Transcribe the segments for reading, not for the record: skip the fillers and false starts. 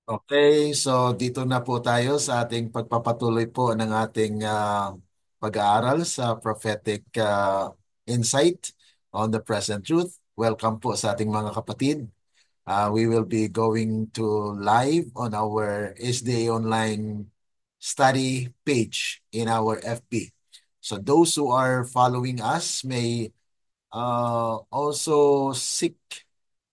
Okay, so dito na po tayo sa ating pagpapatuloy po ng ating pag-aaral sa prophetic insight on the present truth. Welcome po sa ating mga kapatid. We will be going to live on our SDA Online study page in our FB. So those who are following us may also seek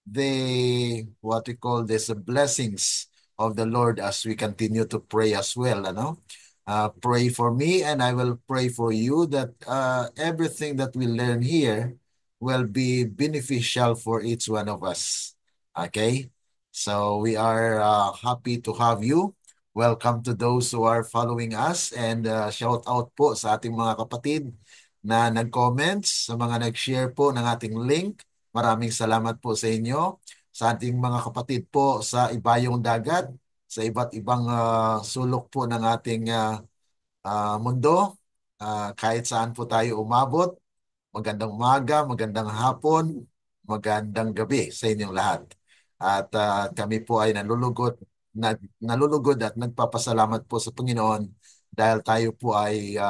the what we call this blessings of the Lord as we continue to pray as well. Ano? Pray for me and I will pray for you that everything that we learn here will be beneficial for each one of us. Okay? So we are happy to have you. Welcome to those who are following us and shout out po sa ating mga kapatid na nag-comments, sa mga nag-share po ng ating link. Maraming salamat po sa inyo, sa ating mga kapatid po sa ibayong dagat, sa iba't ibang sulok po ng ating mundo. Kahit saan po tayo umabot, magandang umaga, magandang hapon, magandang gabi sa inyong lahat. At kami po ay nalulugod at nagpapasalamat po sa Panginoon dahil tayo po ay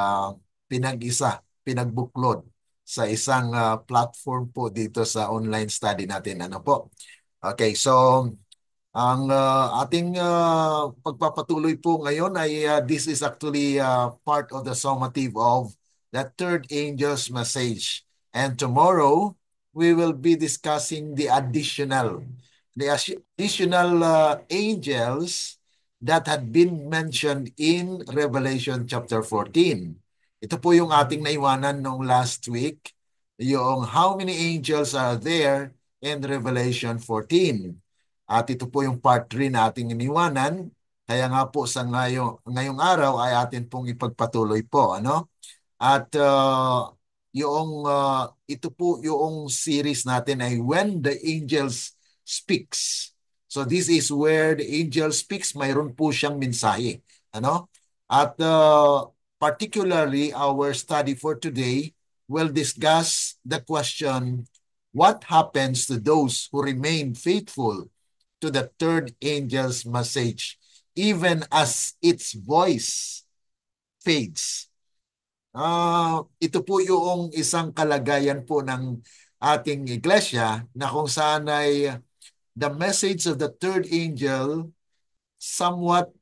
pinag-isa, pinagbuklod sa isang platform po dito sa online study natin. Ano po? Okay, so ang ating pagpapatuloy po ngayon ay this is actually part of the summative of the third angel's message. And tomorrow, we will be discussing the additional angels that had been mentioned in Revelation chapter 14. Ito po yung ating naiwanan nung last week, yung how many angels are there in Revelation 14. At ito po yung part 3 na ating iniwanan. Kaya nga po sa ngayong araw ay atin pong ipagpatuloy po. Ano? At ito po yung series natin ay When the Angels Speaks. So this is where the angel speaks. Mayroon po siyang mensahe. Ano? At particularly our study for today will discuss the question, what happens to those who remain faithful to the third angel's message, even as its voice fades? Ito po yung isang kalagayan po ng ating iglesia na kung saan ay the message of the third angel somewhat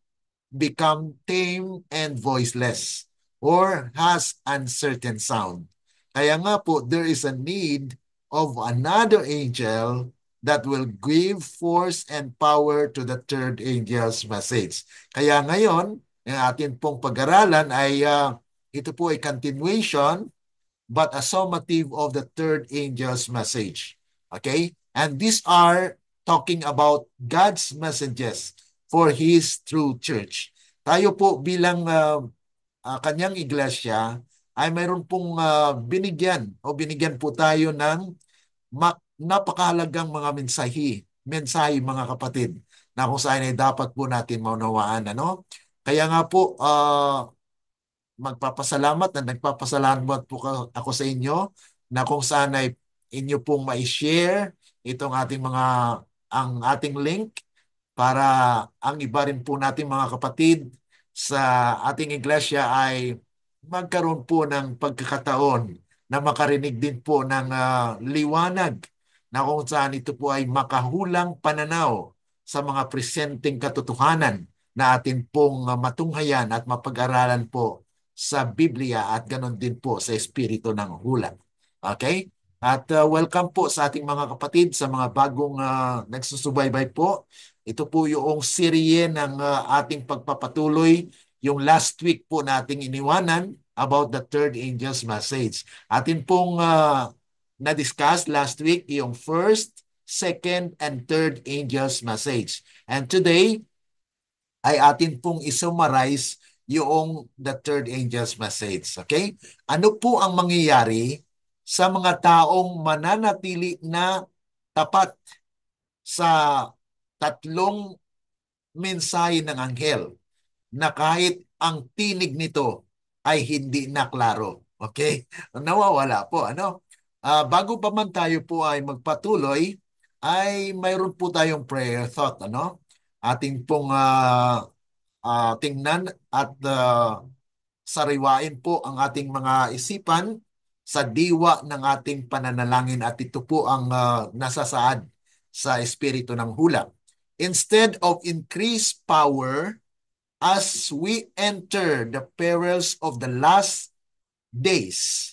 become tame and voiceless or has uncertain sound. Kaya nga po, there is a need of another angel that will give force and power to the third angel's message. Kaya ngayon, ang atin pong pag-aralan ay ito po ay continuation but a summative of the third angel's message. Okay? And these are talking about God's messages for His true church. Tayo po bilang kanyang iglesia ay mayroon pong binigyan po tayo ng napakahalagang mga mensahe mga kapatid na kung saan ay dapat po natin maunawaan. Ano? Kaya nga po, magpapasalamat na nagpapasalamat po ako sa inyo na kung saan ay inyo pong ma-share itong ang ating link para ang iba rin po natin mga kapatid sa ating iglesia ay magkaroon po ng pagkakataon na makarinig din po ng liwanag na kung saan ito po ay makahulang pananaw sa mga presenteng katotohanan na atin pong matunghayan at mapag-aralan po sa Biblia at ganon din po sa Espiritu ng Hula. Okay? At welcome po sa ating mga kapatid, sa mga bagong nagsusubaybay po. Ito po yung serye ng ating pagpapatuloy. Yung last week po nating iniwanan about the third angel's message. Atin pong na-discuss last week yung first, second, and third angel's message. And today, ay atin pong isummarize yung the third angel's message. Okay? Ano po ang mangyayari sa mga taong mananatili na tapat sa tatlong mensahe ng anghel na kahit ang tinig nito ay hindi na klaro? Okay? Nawawala po. Ano? Bago pa man tayo po ay magpatuloy, ay mayroon po tayong prayer thought. Ano? ating pong tingnan at sariwain po ang ating mga isipan sa diwa ng ating pananalangin at ito po ang nasasaad sa espiritu ng hula. Instead of increased power, as we enter the perils of the last days,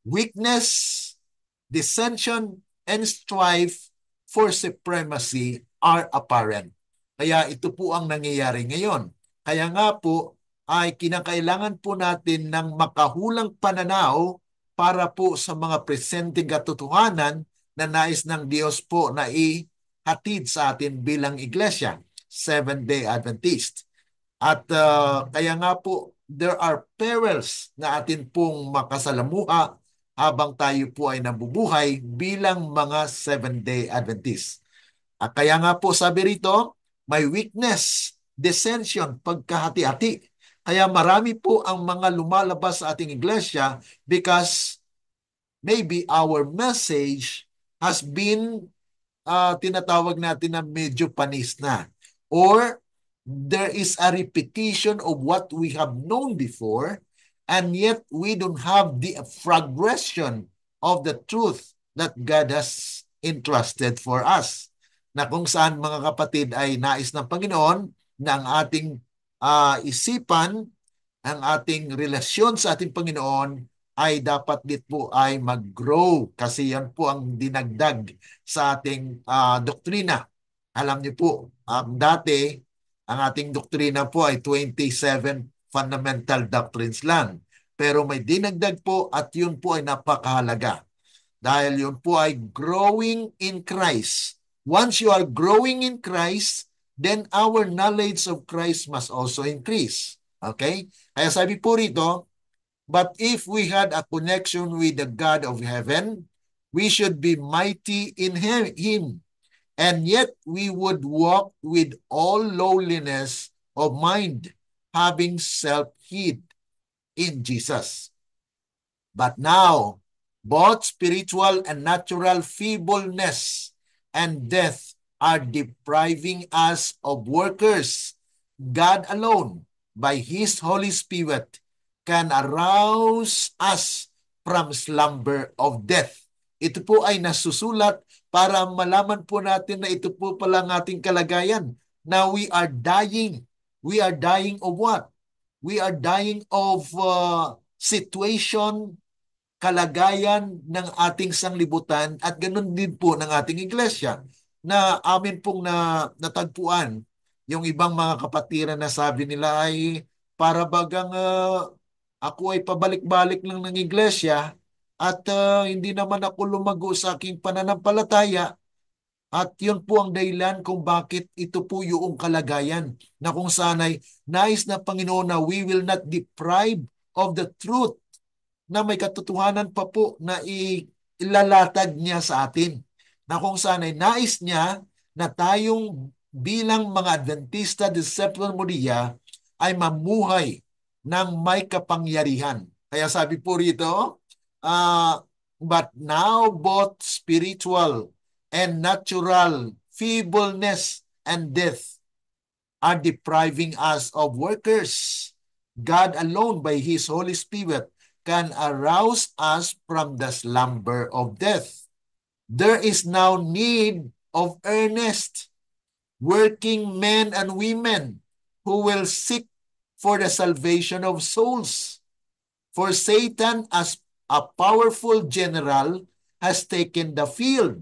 weakness, dissension, and strife for supremacy are apparent. Kaya ito po ang nangyayari ngayon. Kaya nga po ay kinakailangan po natin ng makahulang pananaw para po sa mga presenteng katotohanan na nais ng Diyos po na ihatid sa atin bilang iglesia, Seventh-day Adventist. At kaya nga po, there are perils na atin pong makasalamuha habang tayo po ay nabubuhay bilang mga Seventh-day Adventist. At kaya nga po sabi rito, may weakness, dissension, pagkahati-hati. Kaya marami po ang mga lumalabas sa ating iglesia because maybe our message has been tinatawag natin na medyo panis na. Or there is a repetition of what we have known before and yet we don't have the progression of the truth that God has entrusted for us. Na kung saan mga kapatid ay nais ng Panginoon na ang ating isipan, ang ating relasyon sa ating Panginoon ay dapat dit po ay mag-grow kasi yan po ang dinagdag sa ating doktrina. Alam niyo po, dati ang ating doktrina po ay 27 fundamental doctrines lang. Pero may dinagdag po at yun po ay napakahalaga. Dahil yun po ay growing in Christ. Once you are growing in Christ, then our knowledge of Christ must also increase. Okay? Kaya sabi po rito, but if we had a connection with the God of heaven, we should be mighty in Him. And yet we would walk with all lowliness of mind, having self-hid in Jesus. But now, both spiritual and natural feebleness and death are depriving us of workers. God alone, by His Holy Spirit, can arouse us from slumber of death. Ito po ay nasusulat para malaman po natin na ito po pala ang ating kalagayan. Now we are dying. We are dying of what? We are dying of situation, kalagayan ng ating sanglibutan at ganun din po ng ating iglesia na amin pong natagpuan yung ibang mga kapatiran na sabi nila ay para bagang ako ay pabalik-balik lang ng iglesia at hindi naman ako lumago sa aking pananampalataya at yun po ang dahilan kung bakit ito po yung kalagayan na kung sana'y nais na Panginoon na we will not deprive of the truth na may katotohanan pa po na ilalatag niya sa atin. Na kung saan ay nais niya na tayong bilang mga Adventista de Sétimo Día ay mamuhay ng may kapangyarihan. Kaya sabi po rito, but now both spiritual and natural feebleness and death are depriving us of workers. God alone by His Holy Spirit can arouse us from the slumber of death. There is now need of earnest, working men and women who will seek for the salvation of souls. For Satan, as a powerful general, has taken the field.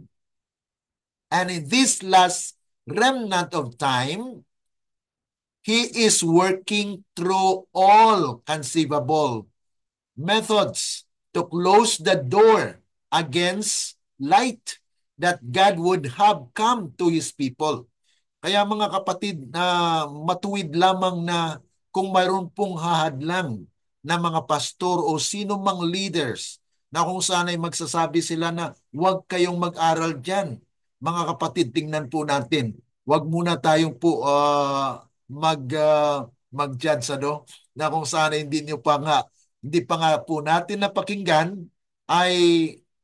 And in this last remnant of time, he is working through all conceivable methods to close the door against light that God would have come to His people. Kaya mga kapatid, matuwid lamang na kung mayroon pong hahadlang na mga pastor o sino mang leaders na kung sana'y magsasabi sila na huwag kayong mag-aral dyan. Mga kapatid, tingnan po natin. Huwag muna tayong po mag-judge na kung sana'y hindi pa nga po natin napakinggan ay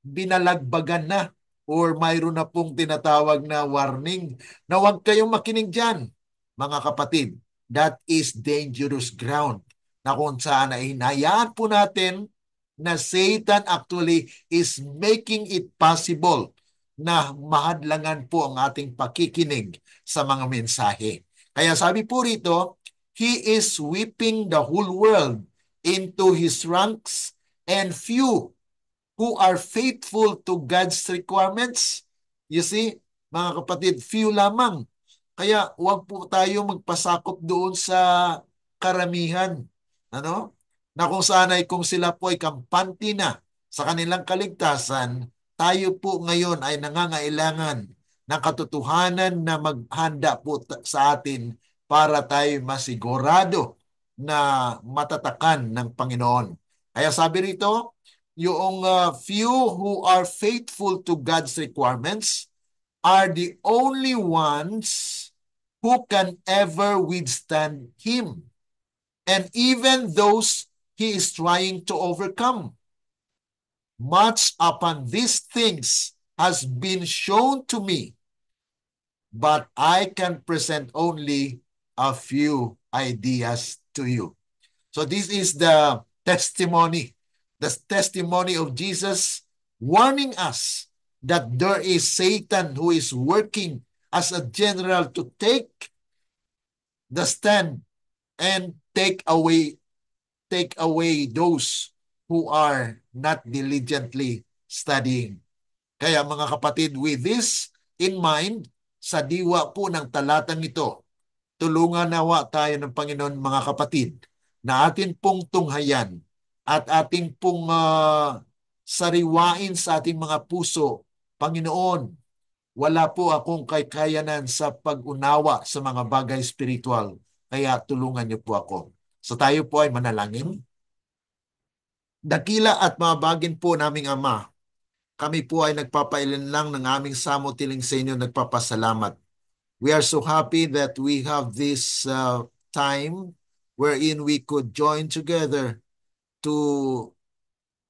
binalagbagan na or mayroon na pong tinatawag na warning na huwag kayong makinig dyan. mga kapatid, that is dangerous ground na kung saan ay hinayaan po natin na Satan actually is making it possible na mahadlangan po ang ating pakikinig sa mga mensahe. Kaya sabi po rito, he is sweeping the whole world into his ranks, and few who are faithful to God's requirements. You see, mga kapatid, few lamang. Kaya huwag po tayo magpasakop doon sa karamihan. Ano? Na kung saan ay kung sila po ay kampante na sa kanilang kaligtasan, tayo po ngayon ay nangangailangan ng katotohanan na maghanda po sa atin para tayo masigurado na matatakan ng Panginoon. Kaya sabi rito, yung few who are faithful to God's requirements are the only ones who can ever withstand Him, and even those He is trying to overcome. Much upon these things has been shown to me, but I can present only a few ideas to you. So this is the testimony of Jesus warning us that there is Satan who is working as a general to take the stand and take away those who are not diligently studying. Kaya mga kapatid, with this in mind, sa diwa po ng talatang ito, tulungan nawa tayo ng Panginoon mga kapatid na atin pong tunghayan at ating pong sariwain sa ating mga puso. Panginoon, wala po akong kakayanan sa pag-unawa sa mga bagay spiritual, kaya tulungan niyo po ako. So tayo po ay manalangin. Dakila at mabagin po naming Ama, kami po ay nagpapailan lang ng aming samutiling sa inyo, nagpapasalamat. We are so happy that we have this time wherein we could join together to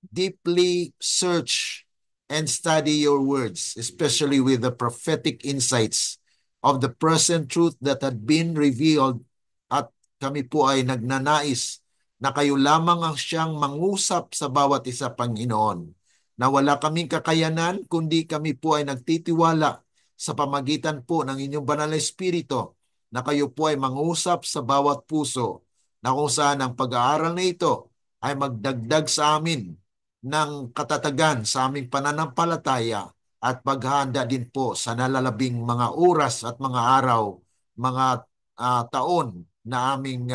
deeply search and study your words, especially with the prophetic insights of the present truth that had been revealed. At kami po ay nagnanais na kayo lamang ang siyang mangusap sa bawat isa, Panginoon, na wala kaming kakayanan, kundi kami po ay nagtitiwala sa pamagitan po ng inyong banal na Espiritu na kayo po ay mangusap sa bawat puso, na kung saan ang pag-aaral na ito ay magdagdag sa amin ng katatagan sa aming pananampalataya at paghahanda din po sa nalalabing mga oras at mga araw, mga taon na aming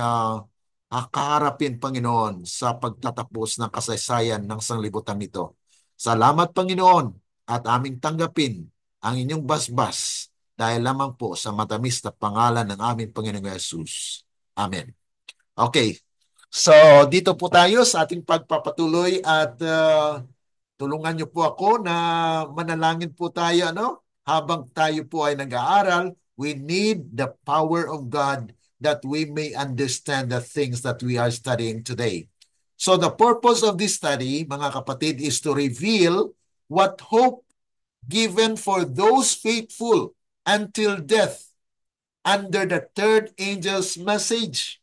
kaharapin, Panginoon, sa pagtatapos ng kasaysayan ng sanglibutan nito. Salamat, Panginoon, at aming tanggapin ang inyong basbas dahil lamang po sa matamis na pangalan ng aming Panginoong Yesus. Amen. Okay. So, dito po tayo sa ating pagpapatuloy at tulungan niyo po ako na manalangin po tayo, ano? Habang tayo po ay nag-aaral, we need the power of God that we may understand the things that we are studying today. So the purpose of this study, mga kapatid, is to reveal what hope given for those faithful until death under the third angel's message.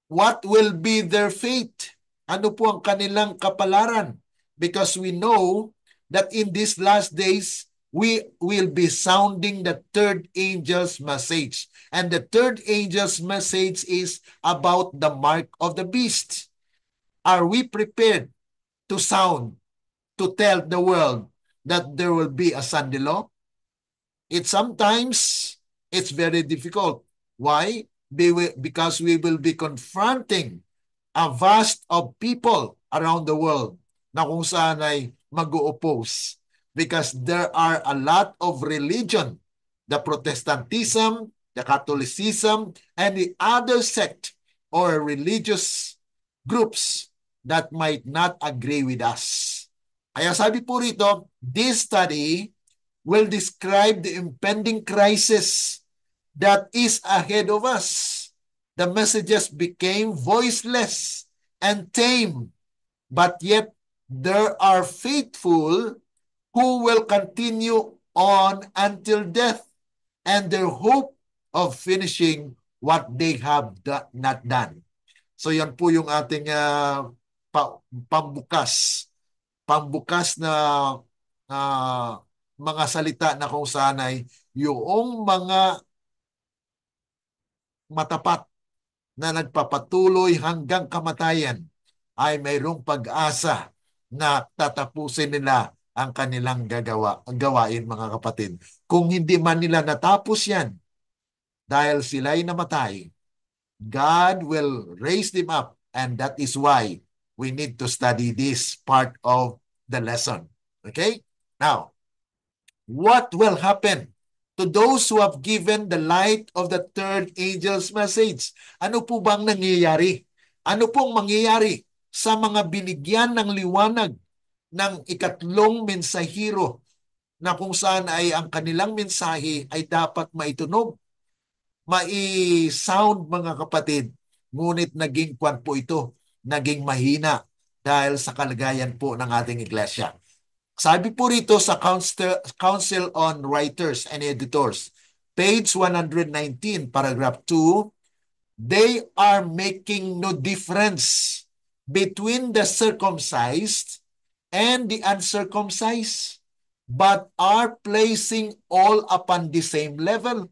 What will be their fate? Ano po ang kanilang kapalaran? Because we know that in these last days, we will be sounding the third angel's message. And the third angel's message is about the mark of the beast. Are we prepared to sound, to tell the world that there will be a Sunday law? It's very difficult. Why? Because we will be confronting a vast of people around the world na kung saan ay mag-oppose. Because there are a lot of religion, the Protestantism, the Catholicism, and the other sect or religious groups that might not agree with us. Kaya sabi po rito, this study will describe the impending crisis that is ahead of us. The messages became voiceless and tame, but yet there are faithful who will continue on until death, and their hope of finishing what they have not done. So yan po yung ating pambukas. Pambukas na mga salita na kung saan ay yung mga matapat na nagpapatuloy hanggang kamatayan ay mayroong pag-asa na tatapusin nila ang kanilang gawain, mga kapatid. Kung hindi man nila natapos yan dahil sila'y namatay, God will raise them up, and that is why we need to study this part of the lesson. Okay? Now, what will happen to those who have given the light of the third angel's message? Ano po bang nangyayari? Ano pong mangyayari sa mga binigyan ng liwanag ng ikatlong mensahero na kung saan ay ang kanilang mensahe ay dapat maitunog, mai-sound, mga kapatid, ngunit naging kwan po ito, naging mahina dahil sa kalagayan po ng ating iglesia. Sabi po rito sa Council on Writers and Editors, page 119, paragraph 2, they are making no difference between the circumcised and the uncircumcised, but are placing all upon the same level.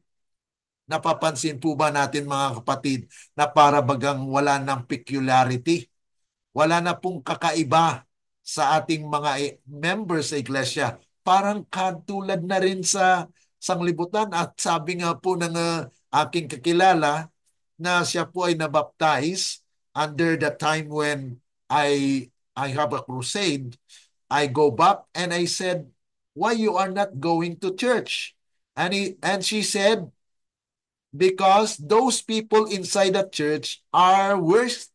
Napapansin po ba natin, mga kapatid, na para bagang wala ng peculiarity? Wala na pong kakaiba sa ating mga members sa iglesia. Parang katulad na rin sa sanglibutan. At sabi nga po ng aking kakilala na siya po ay nabaptize under the time when I have a crusade. I go back and I said, why you are not going to church? And she said, because those people inside the church are worse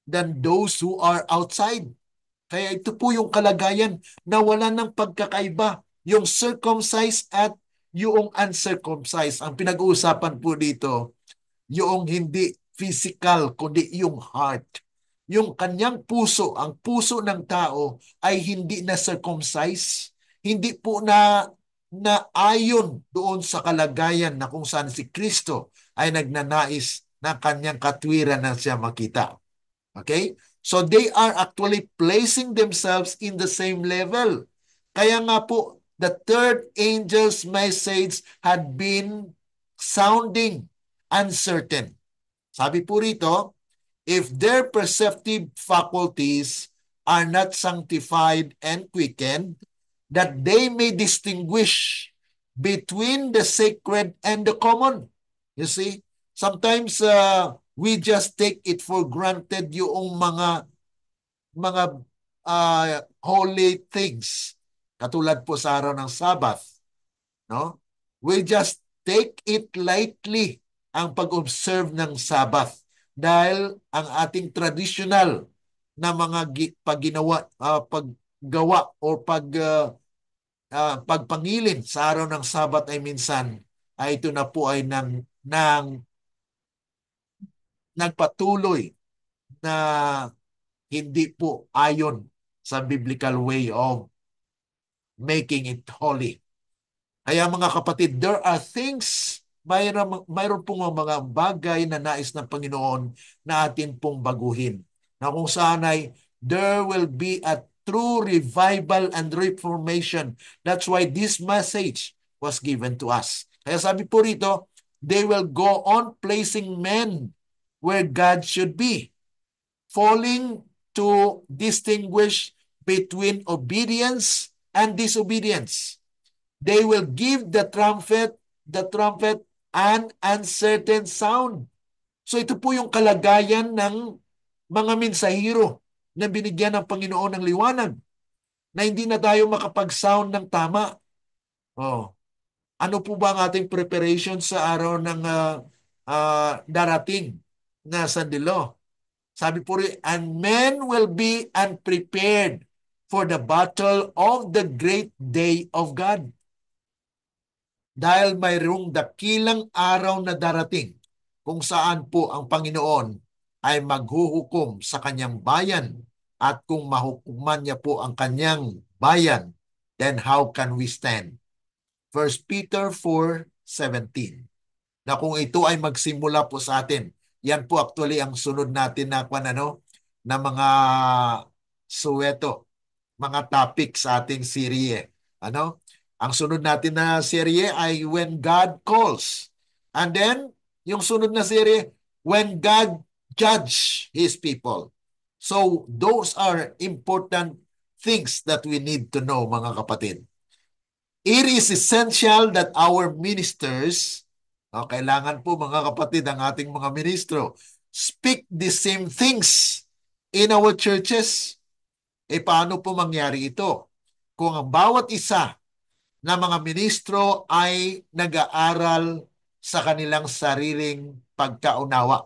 than those who are outside. Kaya ito po yung kalagayan na wala ng pagkakaiba. Yung circumcised at yung uncircumcised. Ang pinag-uusapan po dito, yung hindi physical, kundi yung heart. Yung kanyang puso, ang puso ng tao ay hindi na circumcised. Hindi po na ayon doon sa kalagayan na kung saan si Kristo ay nagnanais na kanyang katwiran na siya makita. Okay? So they are actually placing themselves in the same level. Kaya nga po, the third angel's message had been sounding uncertain. Sabi po rito, if their perceptive faculties are not sanctified and quickened, that they may distinguish between the sacred and the common. You see, sometimes we just take it for granted yung mga holy things. Katulad po sa araw ng Sabbath, no? We just take it lightly ang pag-observe ng Sabbath dahil ang ating traditional na mga paggawa o pagpangilin sa araw ng Sabat ay minsan ay ito na po ay nagpatuloy na hindi po ayon sa biblical way of making it holy. Kaya mga kapatid, there are things, mayroon pong mga bagay na nais ng Panginoon na atin pong baguhin. Na kung saan ay there will be a true revival and reformation. That's why this message was given to us. Kaya sabi po rito, they will go on placing men where God should be, falling to distinguish between obedience and disobedience. They will give the trumpet an uncertain sound. So ito po yung kalagayan ng mga mensahero na binigyan ng Panginoon ng liwanag na hindi na tayo makapag-sound ng tama. Oh. Ano po ba ang ating preparation sa araw ng darating na sandilo? Sabi po rin, and men will be unprepared for the battle of the great day of God. Dahil mayroong dakilang araw na darating kung saan po ang Panginoon ay maghuhukom sa kanyang bayan, at kung mahukuman niya po ang kanyang bayan, then how can we stand? 1 Peter 4:17. na kung ito ay magsimula po sa atin. Yan po actually ang sunod natin na na mga suweto, mga topic sa ating serye. Ang sunod natin na serye ay When God Calls. And then, yung sunod na serye, When God Judge His People. So, those are important things that we need to know, mga kapatid. It is essential that our ministers, kailangan po mga kapatid ang ating mga ministro, speak the same things in our churches. Paano po mangyari ito? Kung ang bawat isa na mga ministro ay nag-aaral sa kanilang sariling pagkaunawa.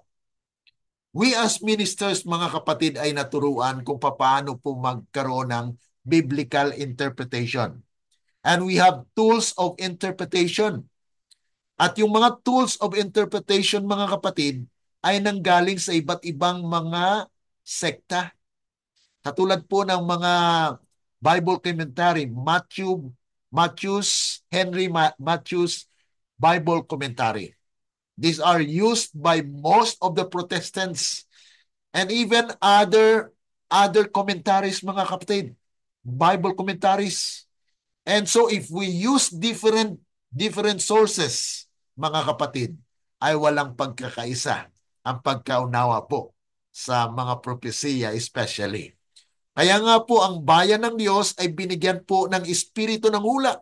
We as ministers, mga kapatid, ay naturuan kung paano po magkaroon ng biblical interpretation. And we have tools of interpretation. At yung mga tools of interpretation, mga kapatid, ay nanggaling sa iba't ibang mga sekta. Katulad po ng mga Bible commentary, Henry Matthews Bible commentary. These are used by most of the Protestants and even other commentaries, mga kapatid, Bible commentaries. And so if we use different sources, mga kapatid, ay walang pagkakaisa ang pagkaunawa po sa mga propesiya especially. Kaya nga po ang bayan ng Diyos ay binigyan po ng espiritu ng hula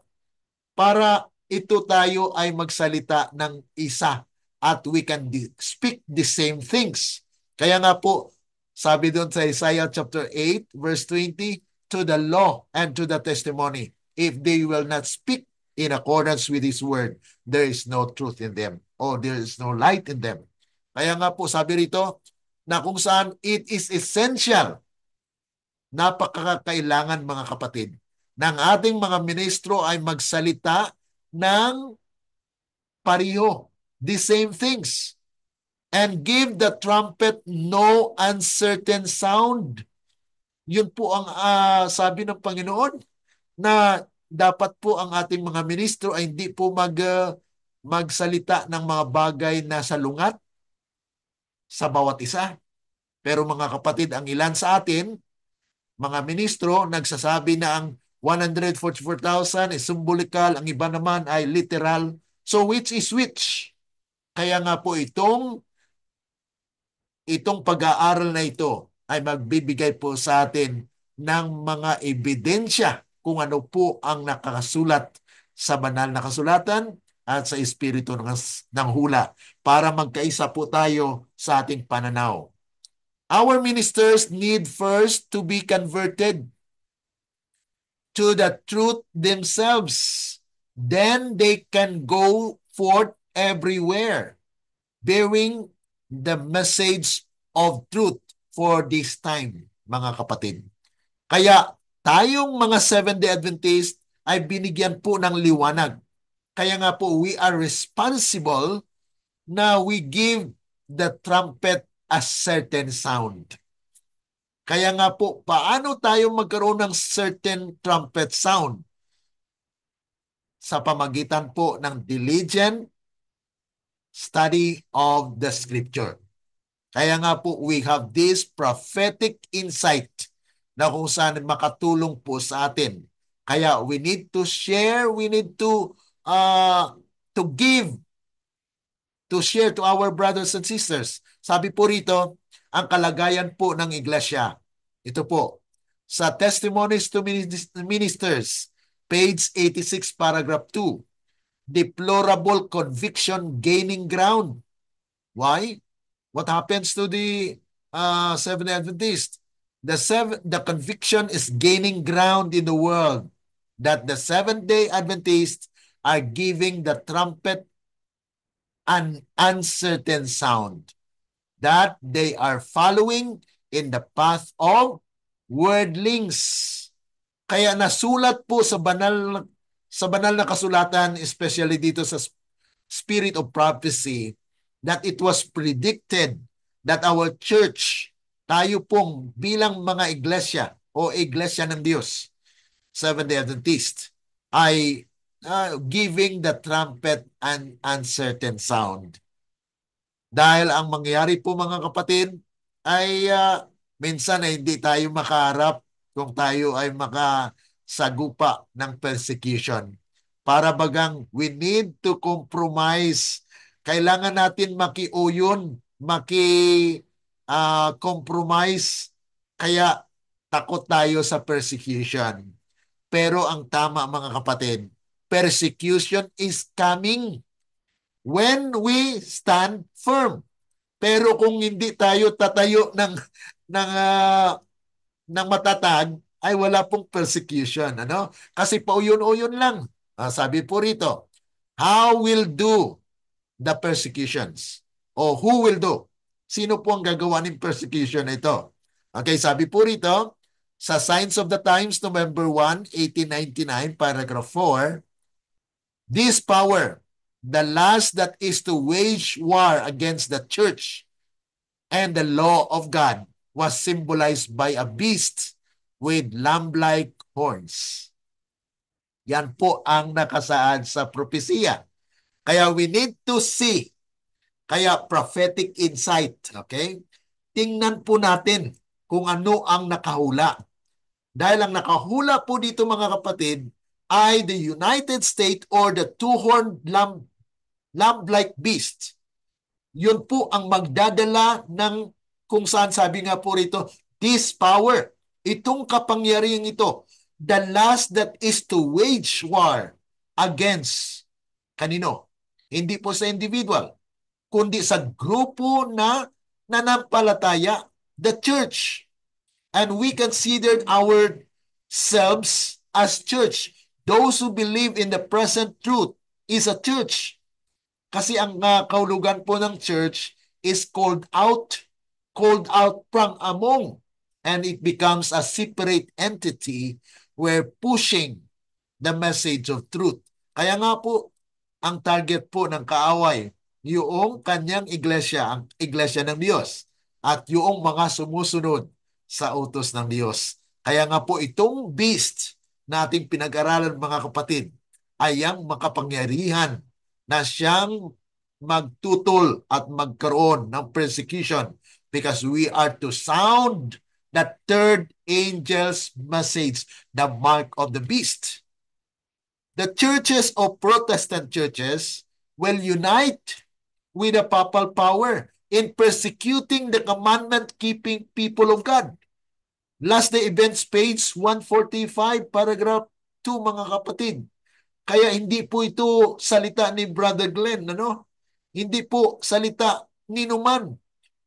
para ito tayo ay magsalita ng isa at we can speak the same things. Kaya nga po, sabi doon sa Isaiah chapter 8 verse 20, to the law and to the testimony, if they will not speak in accordance with His word, there is no truth in them, or there is no light in them. Kaya nga po sabi rito, na kung saan it is essential, napakakailangan mga kapatid, ng ating mga ministro ay magsalita ng pariho, the same things, and give the trumpet no uncertain sound. Yun po ang sabi ng Panginoon, na dapat po ang ating mga ministro ay hindi po magsalita ng mga bagay na salungat sa bawat isa. Pero mga kapatid, ang ilan sa atin, mga ministro, nagsasabi na ang 144,000 is symbolical, ang iba naman ay literal. So which is which? Kaya nga po itong pag-aaral na ito ay magbibigay po sa atin ng mga ebidensya kung ano po ang nakasulat sa banal na kasulatan at sa espiritu ng hula para magkaisa po tayo sa ating pananaw. Our ministers need first to be converted to the truth themselves. Then they can go forth everywhere, bearing the message of truth for this time, mga kapatid. Kaya tayong mga Seventh-day Adventist ay binigyan po ng liwanag. Kaya nga po, we are responsible na we give the trumpet a certain sound. Kaya nga po, paano tayo magkaroon ng certain trumpet sound? Sa pamagitan po ng diligent study of the scripture. Kaya nga po, we have this prophetic insight na kung saan makatulong po sa atin. Kaya we need to share, we need to give, to share to our brothers and sisters. Sabi po rito, ang kalagayan po ng iglesia. Ito po, sa Testimonies to Ministers, page 86, paragraph 2, deplorable conviction gaining ground. Why? What happens to the Seventh-day Adventist? The conviction is gaining ground in the world that the Seventh-day Adventists are giving the trumpet an uncertain sound, that they are following in the path of worldlings. Kaya nasulat po sa banal na kasulatan, especially dito sa Spirit of Prophecy, that it was predicted that our church, tayo pong bilang mga iglesia o iglesia ng Diyos, Seventh-day Adventist, ay giving the trumpet an uncertain sound. Dahil ang mangyayari po mga kapatid ay minsan ay hindi tayo makaharap kung tayo ay makasagupa ng persecution. Para bagang we need to compromise. Kailangan natin makiuyon, compromise. Kaya takot tayo sa persecution. Pero ang tama mga kapatid, persecution is coming when we stand firm. Pero kung hindi tayo tatayo ng ng matatag, ay wala pong persecution, ano? Kasi pauyon-uyon lang. Sabi po rito, how will do the persecutions? O who will do? Sino po ang gagawa ng persecution na ito? Okay, sabi po rito, sa Signs of the Times, November 1, 1899, paragraph 4, this power, the last that is to wage war against the church and the law of God, was symbolized by a beast with lamb-like horns. Yan po ang nakasaad sa propesiya. Kaya we need to see, kaya prophetic insight, okay? Tingnan po natin kung ano ang nakahula. Dahil ang nakahula po dito mga kapatid ay the United States or the two-horned lamb-like beast. Yun po ang magdadala ng kung saan sabi nga po rito, this power, itong kapangyarihan ito, the last that is to wage war against kanino? Hindi po sa individual, kundi sa grupo na nanampalataya, the church. And we considered ourselves as church. Those who believe in the present truth is a church. Kasi ang kahulugan po ng church is called out from among, and it becomes a separate entity where pushing the message of truth. Kaya nga po, ang target po ng kaaway, yung kanyang iglesia, ang iglesia ng Diyos, at yung mga sumusunod sa utos ng Diyos. Kaya nga po itong beast na ating pinag-aralan mga kapatid ay ang makapangyarihan na siyang magtutol at magkaroon ng persecution because we are to sound the third angel's message, the mark of the beast. The churches of Protestant churches will unite with the papal power in persecuting the commandment-keeping people of God. Last Day Events, page 145, paragraph 2, mga kapatid. Kaya hindi po ito salita ni Brother Glenn, ano? Hindi po salita ni Numan,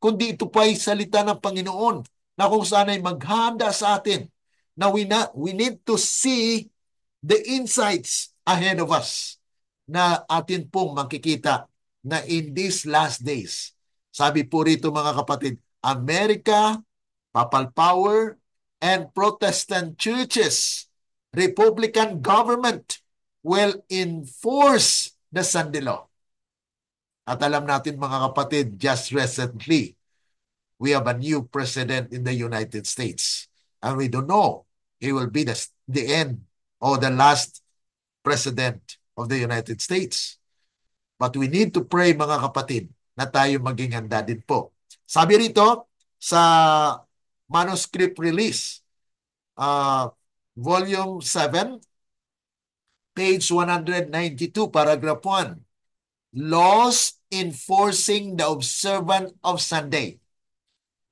kundi ito pa ay salita ng Panginoon na kung saan ay maghahanda sa atin na we need to see the insights ahead of us na atin pong makikita na in these last days, sabi po rito mga kapatid, America, papal power, and Protestant churches, Republican government will enforce the Sunday law. At alam natin mga kapatid, just recently, we have a new president in the United States. And we don't know, he will be the end or the last president of the United States. But we need to pray mga kapatid na tayo maging handa din po. Sabi rito sa manuscript release, volume 7, page 192, paragraph 1. Laws enforcing the observance of Sunday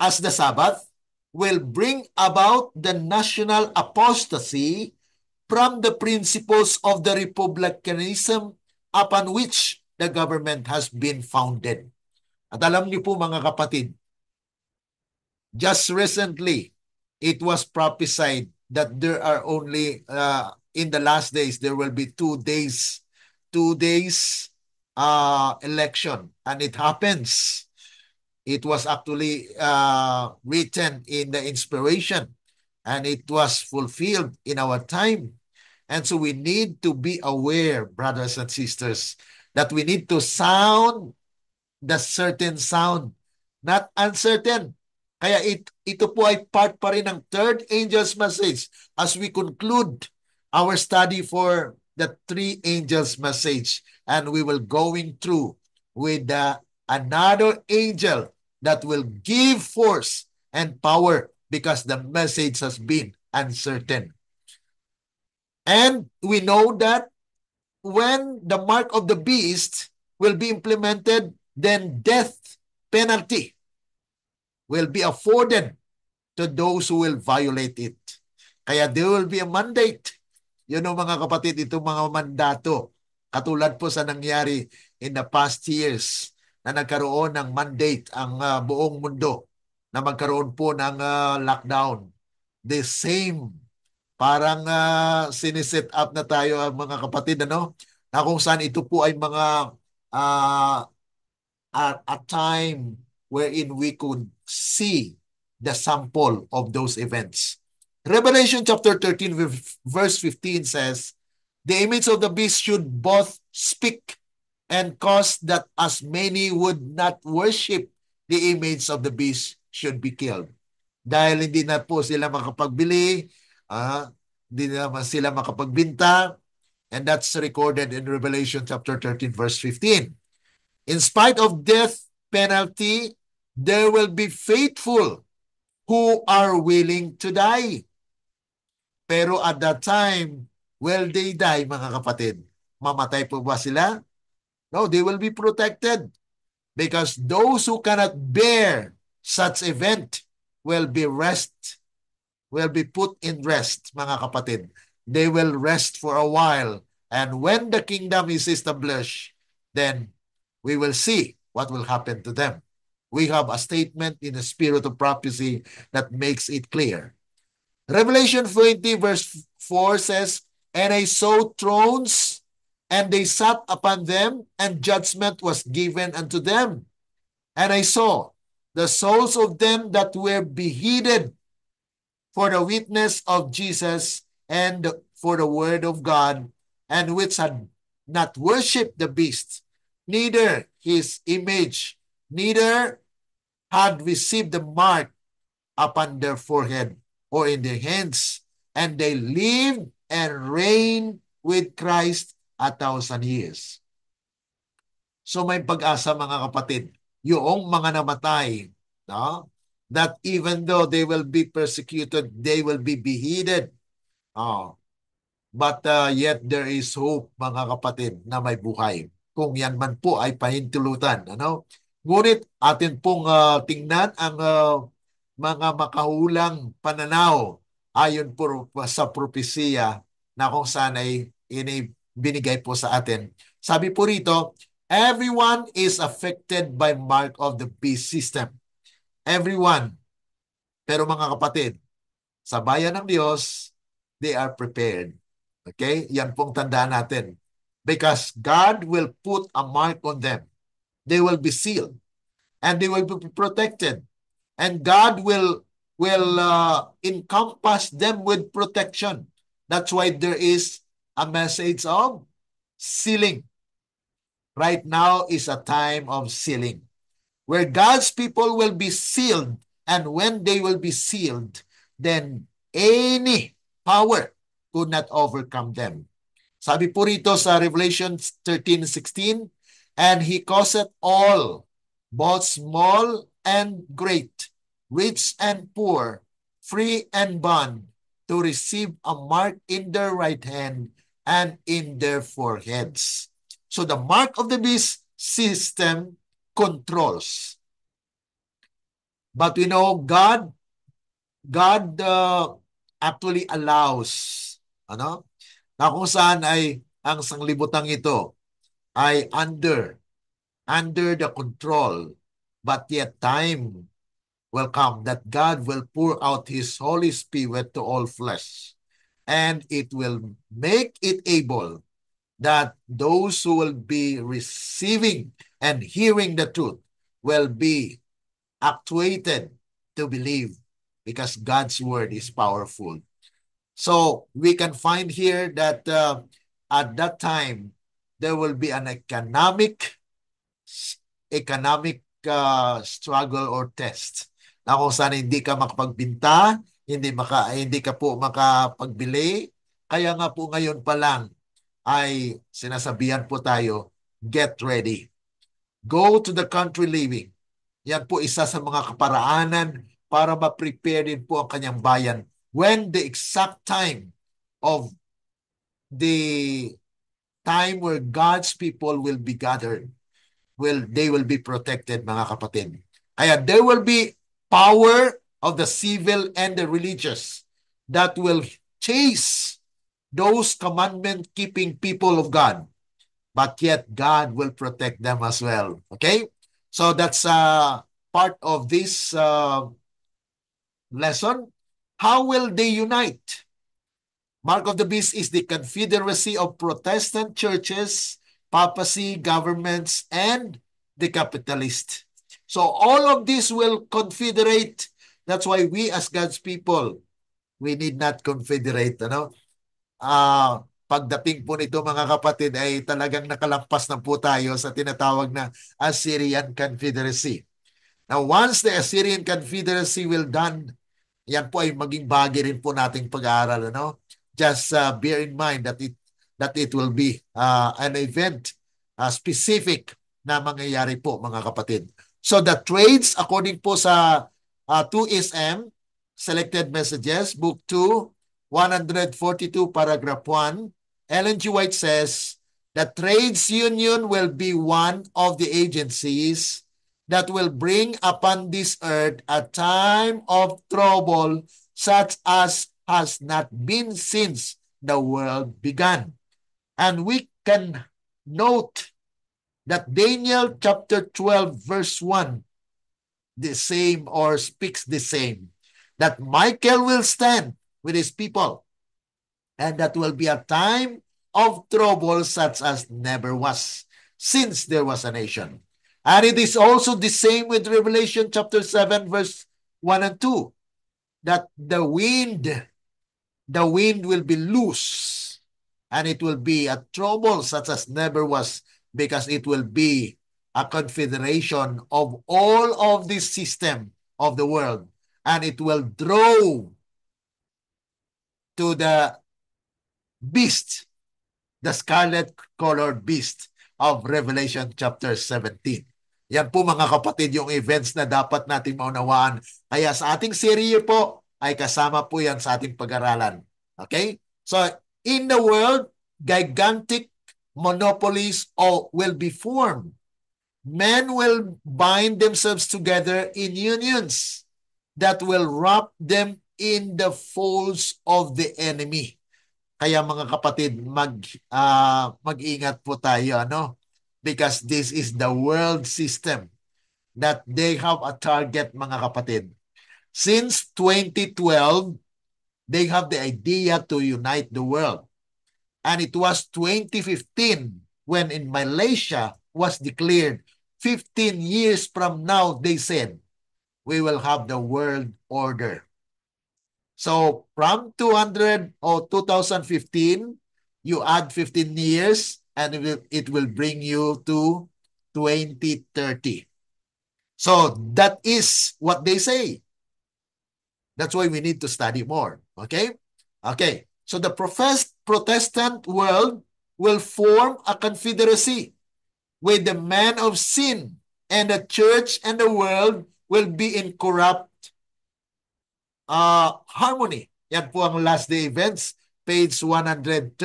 as the Sabbath will bring about the national apostasy from the principles of the republicanism upon which the government has been founded. At alam niyo po mga kapatid, just recently, it was prophesied that there are only, in the last days, there will be 2 days election, and it happens. It was actually written in the inspiration, and it was fulfilled in our time. And so we need to be aware, brothers and sisters, that we need to sound the certain sound, not uncertain. Kaya ito po ay part pa rin ng third angel's message as we conclude our study for the three angels' message, and we will going through with another angel that will give force and power because the message has been uncertain. And we know that when the mark of the beast will be implemented, then death penalty will be afforded to those who will violate it. Kaya there will be a mandate. Yun ang mga kapatid, itong mga mandato. Katulad po sa nangyari in the past years na nagkaroon ng mandate ang buong mundo na magkaroon po ng lockdown. The same. Parang siniset up na tayo mga kapatid, ano? Na kung saan ito po ay mga a time wherein we could see the sample of those events. Revelation chapter 13 verse 15 says, the image of the beast should both speak and cause that as many would not worship the image of the beast should be killed. Dahil hindi na po sila makapagbili, hindi naman sila makapagbinta, and that's recorded in Revelation chapter 13 verse 15. In spite of death penalty, there will be faithful who are willing to die. Pero at that time, will they die, mga kapatid? Mamatay po ba sila? No, they will be protected because those who cannot bear such event will be put in rest, mga kapatid. They will rest for a while. And when the kingdom is established, then we will see what will happen to them. We have a statement in the spirit of prophecy that makes it clear. Revelation 20 verse 4 says, and I saw thrones, and they sat upon them, and judgment was given unto them. And I saw the souls of them that were beheaded for the witness of Jesus and for the word of God, and which had not worshipped the beast, neither his image, neither had received the mark upon their forehead or in their hands, and they lived and reigned with Christ 1,000 years. So may pag-asa, mga kapatid, yung mga namatay, no? That even though they will be persecuted, they will be beheaded. But yet there is hope, mga kapatid, na may buhay. Kung yan man po ay pahintulutan. Ano? Ngunit atin pong tingnan ang mga makahulang pananaw ayon po sa propesiya na kung saan ay binigay po sa atin. Sabi po rito, everyone is affected by mark of the beast system. Everyone. Pero mga kapatid, sa bayan ng Diyos, they are prepared. Okay? Yan pong tandaan natin. Because God will put a mark on them. They will be sealed. And they will be protected. And God will encompass them with protection. That's why there is a message of sealing. Right now is a time of sealing, where God's people will be sealed. And when they will be sealed, then any power could not overcome them. Sabi po rito sa Revelation 13:16, and he causeth all, both small and great, rich and poor, free and bond, to receive a mark in their right hand and in their foreheads. So the mark of the beast system controls. But we know God actually allows, na kung saan ay ang sanglibutang ito ay under the control, but yet time will come that God will pour out His Holy Spirit to all flesh, and it will make it able that those who will be receiving and hearing the truth will be actuated to believe, because God's word is powerful. So we can find here that at that time, there will be an economic struggle or test. Na kung saan hindi ka makapagbinta, hindi ka po makapagbili. Kaya nga po ngayon pa lang, ay sinasabihan po tayo, get ready. Go to the country living. Yan po isa sa mga kaparaanan para ma-prepare din po ang kanyang bayan when the exact time of the time where God's people will be gathered, they will be protected, mga kapatid. Kaya there will be power of the civil and the religious that will chase those commandment-keeping people of God. But yet God will protect them as well. Okay? So that's part of this lesson. How will they unite? Mark of the Beast is the confederacy of Protestant churches, papacy, governments, and the capitalist. So all of this will confederate. That's why we as God's people, we need not confederate. Pagdating po nito, mga kapatid, ay talagang nakalampas na po tayo sa tinatawag na Assyrian Confederacy. Now, once the Assyrian Confederacy will done, yan po ay maging bagay rin po nating pag-aaral. Just bear in mind that it will be an event specific na mangyayari po, mga kapatid. So the trades, according po sa 2SM, Selected Messages, Book 2, 142, paragraph 1, Ellen G. White says, the trades union will be one of the agencies that will bring upon this earth a time of trouble such as has not been since the world began. And we can note that Daniel chapter 12 verse 1 the same or speaks the same, that Michael will stand with his people, and that will be a time of trouble such as never was since there was a nation. And it is also the same with Revelation chapter 7 verse 1 and 2, that the wind will be loose, and it will be a trouble such as never was, because it will be a confederation of all of this system of the world, and it will draw to the beast, the scarlet-colored beast of Revelation chapter 17. Yan po, mga kapatid, yung events na dapat nating maunawaan. Kaya sa ating serye po ay kasama po yan sa ating pag-aralan. Okay? So, in the world, gigantic monopolies will be formed. Men will bind themselves together in unions that will wrap them in the folds of the enemy. Kaya mga kapatid, mag-ingat po tayo, because this is the world system that they have a target, mga kapatid. Since 2012, they have the idea to unite the world. And it was 2015 when in Malaysia was declared 15 years from now, they said, we will have the world order. So from 200 or 2015, you add 15 years and it will bring you to 2030. So that is what they say. That's why we need to study more. Okay? Okay. So the professed Protestant world will form a confederacy with the man of sin, and the church and the world will be in corrupt harmony. Yan po ang last day events, page 130,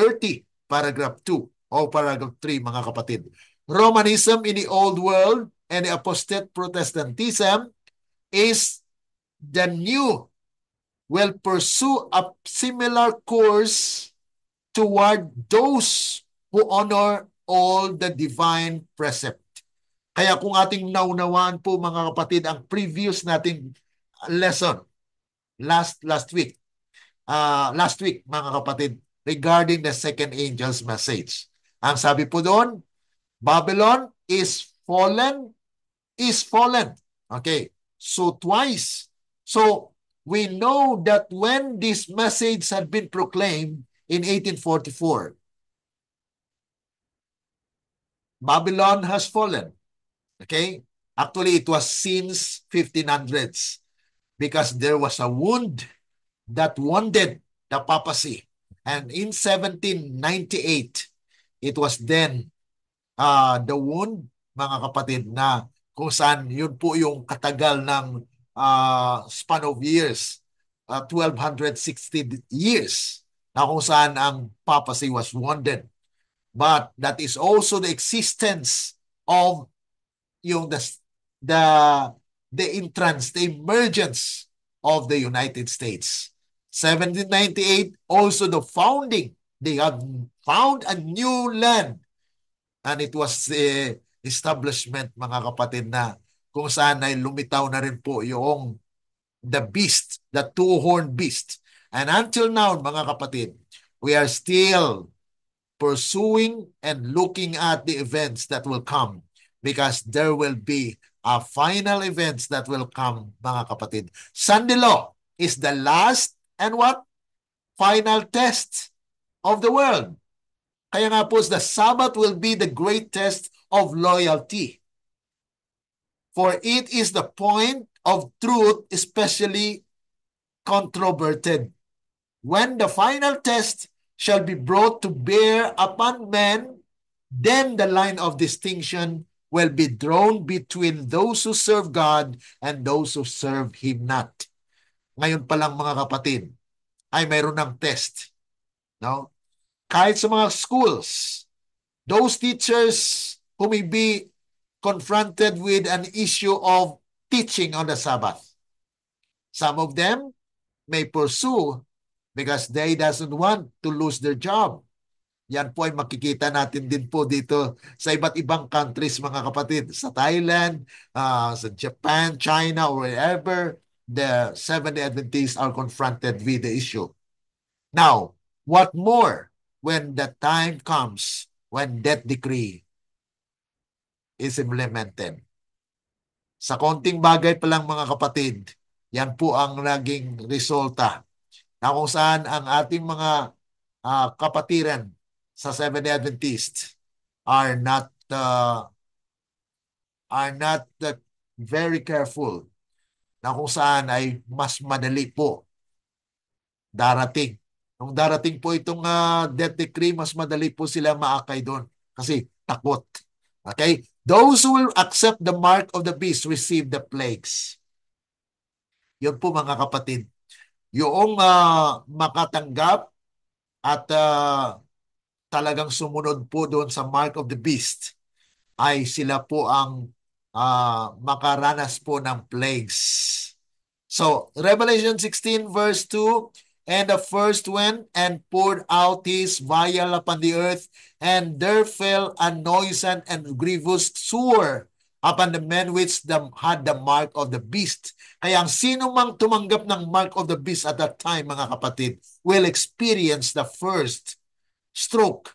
paragraph 2 o paragraph 3, mga kapatid. Romanism in the old world and the apostate Protestantism is the new will pursue a similar course toward those who honor all the divine precept. Kaya kung ating naunawaan po, mga kapatid, ang previous nating lesson last week, mga kapatid, regarding the second angel's message. Ang sabi po doon, Babylon is fallen. Okay, so twice. So we know that when this message had been proclaimed in 1844, Babylon has fallen. Okay? Actually, it was since 1500s because there was a wound that wounded the papacy. And in 1798, It was then the wound, mga kapatid, na kung saan yun po yung katagal ng span of years, 1260 years, na kung saan ang papacy was wounded. But that is also the existence of yung the the entrance, the emergence of the United States. 1798, also the founding. They have found a new land. And it was the establishment, mga kapatid, na kung saan ay lumitaw na rin po yung the beast, the two-horned beast. And until now, mga kapatid, we are still pursuing and looking at the events that will come, because there will be a final events that will come, mga kapatid. Sunday law is the last and what? Final test of the world. Kaya nga po, the Sabbath will be the great test of loyalty. For it is the point of truth, especially controverted. When the final test shall be brought to bear upon men, then the line of distinction will be drawn between those who serve God and those who serve Him not. Ngayon pa lang, mga kapatid, ay mayroon ng test. No? Kahit sa mga schools, those teachers who may be confronted with an issue of teaching on the Sabbath, some of them may pursue because they doesn't want to lose their job. Yan po ay makikita natin din po dito sa iba't ibang countries, mga kapatid. Sa Thailand, sa Japan, China, or wherever, the Seventh-day Adventists are confronted with the issue. Now, what more when the time comes when that decree is implemented? Sa konting bagay pa lang, mga kapatid, yan po ang naging resulta na kung saan ang ating mga kapatiran sa Seventh-day Adventist are not very careful, na kung saan ay mas madali po darating. Nung darating po itong death decree, mas madali po sila maakay doon kasi takot. Okay? Those who will accept the mark of the beast receive the plagues. Yun po, mga kapatid. Yung makatanggap at talagang sumunod po doon sa mark of the beast, ay sila po ang makaranas po ng plagues. So, Revelation 16 verse 2, and the first went and poured out his vial upon the earth, and there fell a noisome and grievous sore upon the men which had the mark of the beast. Kaya ang sino mang tumanggap ng mark of the beast at that time, mga kapatid, will experience the first stroke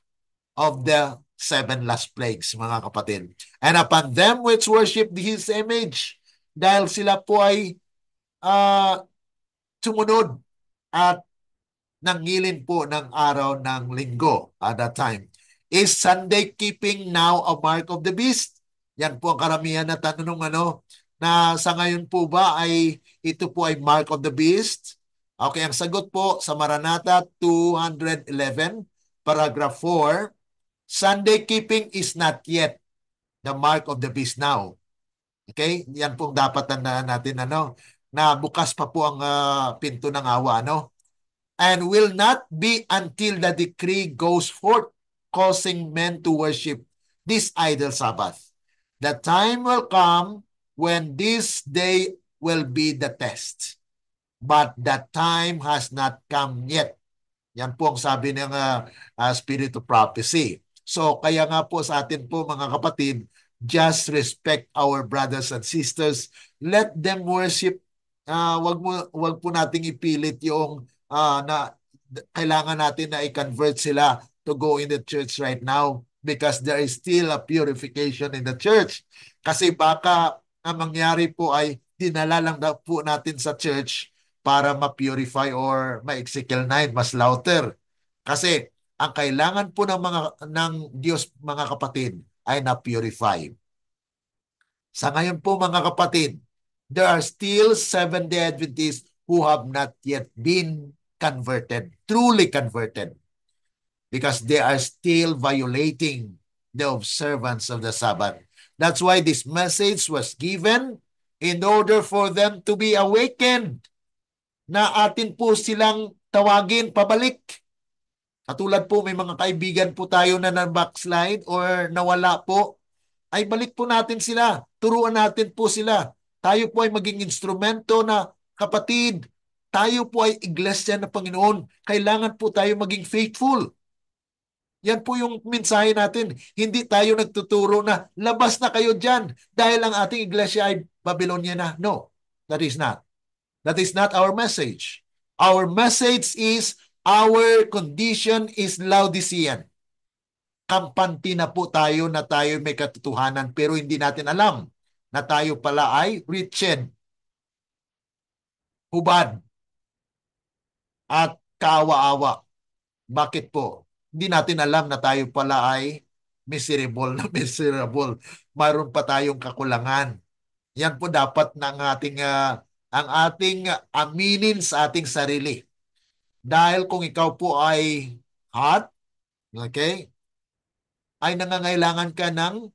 of the 7 last plagues, mga kapatid. And upon them which worship his image, dahil sila po ay sumunod at nangilin po ng araw ng linggo at that time. Is Sunday keeping now a mark of the beast? Yan po ang karamihan na tanong, na sa ngayon po ba ay ito po ay mark of the beast? Okay, ang sagot po sa Maranatha 211, paragraph 4, Sunday keeping is not yet the mark of the beast now. Okay? Yan pong dapat tandaan natin, na bukas pa po ang pinto ng awa, and will not be until the decree goes forth, causing men to worship this idol Sabbath. The time will come when this day will be the test, but that time has not come yet. Yan po ang sabi ng Spirit of Prophecy. So, kaya nga po sa atin po, mga kapatid, just respect our brothers and sisters. Let them worship. Wag po nating ipilit yung na kailangan natin na i-convert sila to go in the church right now, because there is still a purification in the church. Kasi baka ang mangyari po ay dinala lang po natin sa church para ma-purify or ma-Ezekiel 9, mas louder. Kasi ang kailangan po ng Diyos, mga kapatid, ay na-purify. Sa ngayon po, mga kapatid, there are still Seventh-day Adventists who have not yet been converted, truly converted. because they are still violating the observance of the Sabbath. That's why this message was given in order for them to be awakened, na atin po silang tawagin pabalik. Katulad po, may mga kaibigan po tayo na na-backslide or nawala po, ay balik po natin sila. Turuan natin po sila. Tayo po ay maging instrumento na, kapatid, tayo po ay iglesia ng Panginoon. Kailangan po tayo maging faithful. Yan po yung mensahe natin. Hindi tayo nagtuturo na labas na kayo dyan dahil ang ating iglesia ay Babylonia na. No, that is not. That is not our message. Our message is our condition is Laodicean. Kampante na po tayo na tayo may katotohanan pero hindi natin alam na tayo pala ay wretched, hubad, at kaawa-awa. Bakit po? Hindi natin alam na tayo pala ay miserable na miserable. Mayroon pa tayong kakulangan. Yan po dapat ng ang ating aminin sa ating sarili. Dahil kung ikaw po ay hot, okay, ay nangangailangan ka ng,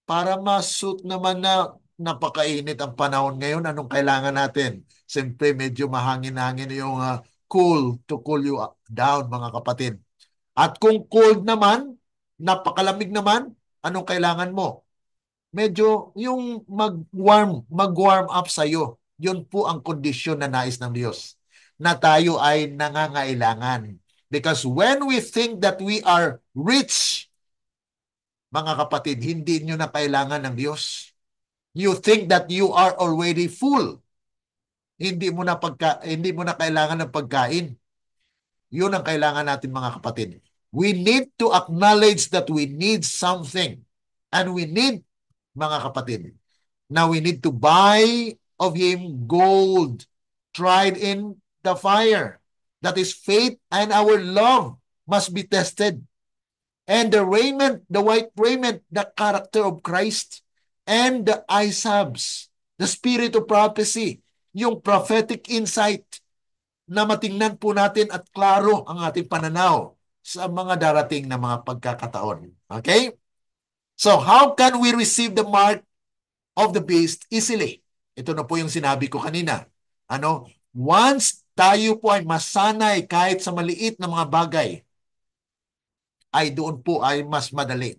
para ma-suit naman na napakainit ang panahon ngayon, anong kailangan natin? Siyempre, medyo mahangin-hangin yung cool to cool you down, mga kapatid. At kung cold naman, napakalamig naman, anong kailangan mo? Medyo yung mag-warm up sa iyo. Yun po ang kondisyon na nais ng Diyos, na tayo ay nangangailangan. Because when we think that we are rich, mga kapatid, hindi nyo na kailangan ng Diyos. You think that you are already full. Hindi mo na kailangan ng pagkain. Yun ang kailangan natin, mga kapatid. We need to acknowledge that we need something. And we need, mga kapatid, now we need to buy of Him gold tried in the fire. That is faith, and our love must be tested. And the raiment, the white raiment, the character of Christ, and the eyesabs, the spirit of prophecy, yung prophetic insight, na matingnan po natin at klaro ang ating pananaw sa mga darating na mga pagkakataon. Okay? So, how can we receive the mark of the beast easily? Ito na po yung sinabi ko kanina. Once tayo po ay masanay kahit sa maliit na mga bagay, ay doon po ay mas madali.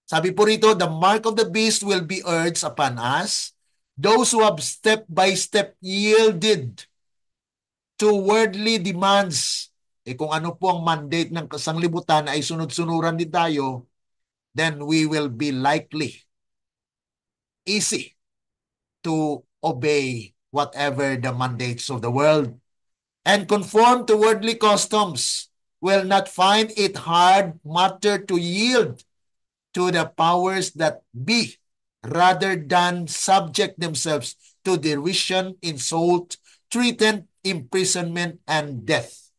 Sabi po rito, the mark of the beast will be urged upon us, those who have step by step yielded to worldly demands. Kung ano po ang mandate ng sanglibutan ay sunod-sunuran din tayo, then we will be likely easy to obey whatever the mandates of the world and conform to worldly customs, will not find it hard matter to yield to the powers that be, rather than subject themselves to derision, insult, treatment, imprisonment, and death.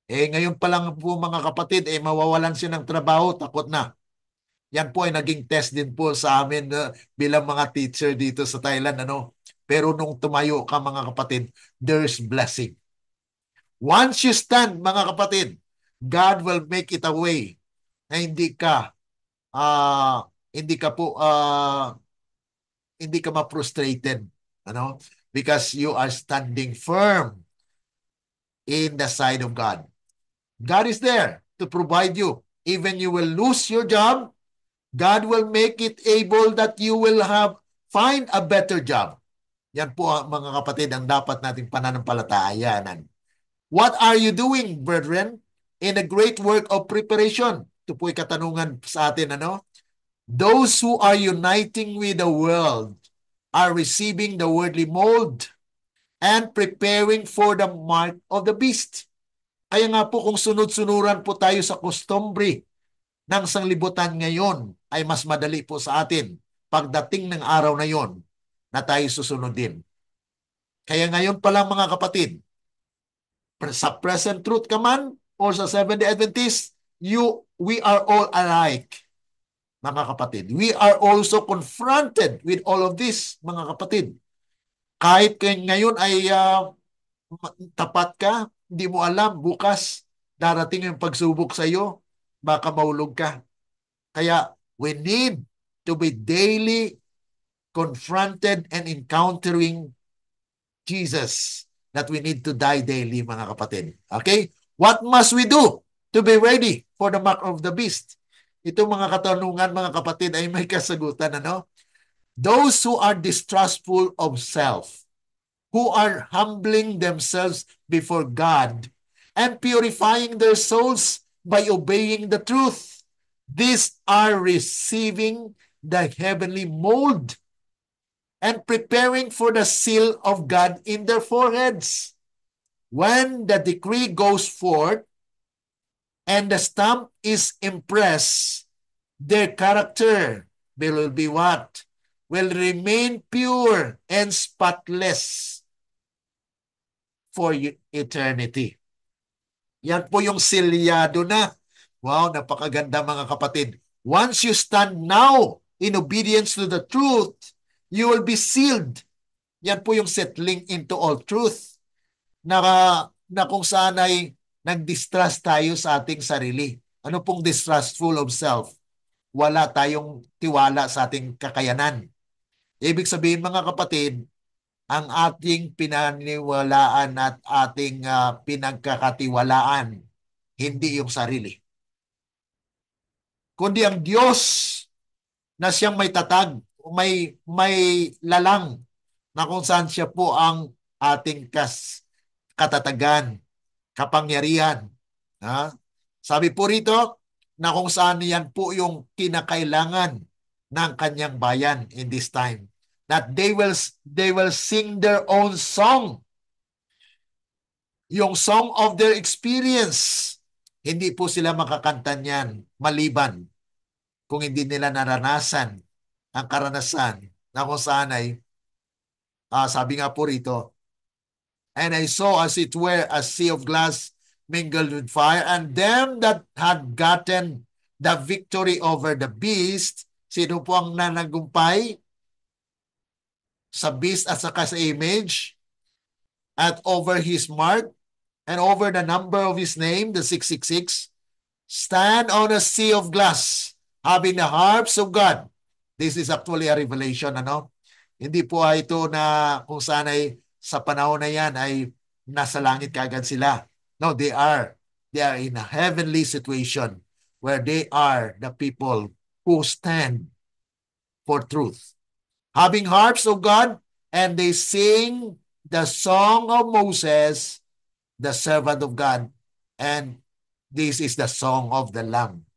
Ngayon pa lang po, mga kapatid, mawawalan siya ng trabaho, takot na. Yan po ay naging test din po sa amin bilang mga teacher dito sa Thailand. Pero nung tumayo ka, mga kapatid, there's blessing. Once you stand, mga kapatid, God will make it a way na hindi ka ma-frustrated, because you are standing firm in the side of God. God is there to provide you. Even you will lose your job, God will make it able that you will find a better job. Yan po, mga kapatid, ang dapat nating pananampalataayanan. What are you doing, brethren, in a great work of preparation? Ito po ay katanungan sa atin, Those who are uniting with the world are receiving the worldly mold and preparing for the mark of the beast. Kaya nga po, kung sunod-sunuran po tayo sa kostumbre ng sanglibutan ngayon, ay mas madali po sa atin pagdating ng araw na yon na tayo susunod din. Kaya ngayon pa lang, mga kapatid, sa present truth ka man o sa Seventh-day Adventist, we are all alike, mga kapatid. We are also confronted with all of this, mga kapatid. Kahit ngayon ay tapat ka, hindi mo alam bukas darating yung pagsubok sa iyo, baka mahulog ka. Kaya we need to be daily confronted and encountering Jesus, that we need to die daily, mga kapatid. Okay? What must we do to be ready for the mark of the beast? Ito mga katanungan, mga kapatid, ay may kasagutan. Ano? Those who are distrustful of self, who are humbling themselves before God and purifying their souls by obeying the truth. These are receiving the heavenly mold and preparing for the seal of God in their foreheads. When the decree goes forth and the stamp is impressed, their character will be what? Will remain pure and spotless for eternity. Yan po yung silyado na. Wow, napakaganda mga kapatid. Once you stand now in obedience to the truth, you will be sealed. Yan po yung settling into all truth. Na, na kung saan ay nag-distrust tayo sa ating sarili. Ano pong distrustful of self? Wala tayong tiwala sa ating kakayanan. Ibig sabihin mga kapatid, ang ating pinaniwalaan at ating pinagkakatiwalaan, hindi yung sarili, kundi ang Diyos na siyang may tatag, may lalang na kung saan siya po ang ating katatagan, kapangyarihan. Ha? Sabi po rito na kung saan yan po yung kinakailangan ng kanyang bayan in this time. That they will sing their own song. Yung song of their experience. Hindi po sila makakanta niyan maliban kung hindi nila naranasan ang karanasan na kung saan ay, sabi nga po rito, and I saw as it were a sea of glass mingled with fire, and them that had gotten the victory over the beast. Sino po ang nanagumpay sa beast at saka sa image, at over his mark, and over the number of his name, the 666, stand on a sea of glass, having the harps of God. This is actually a revelation, ano? Hindi po ito na kung saan ay sa panahon na yan ay nasa langit kagad sila. No, they are in a heavenly situation where they are the people who stand for truth. Having harps of God, and they sing the song of Moses, the servant of God, and this is the song of the Lamb.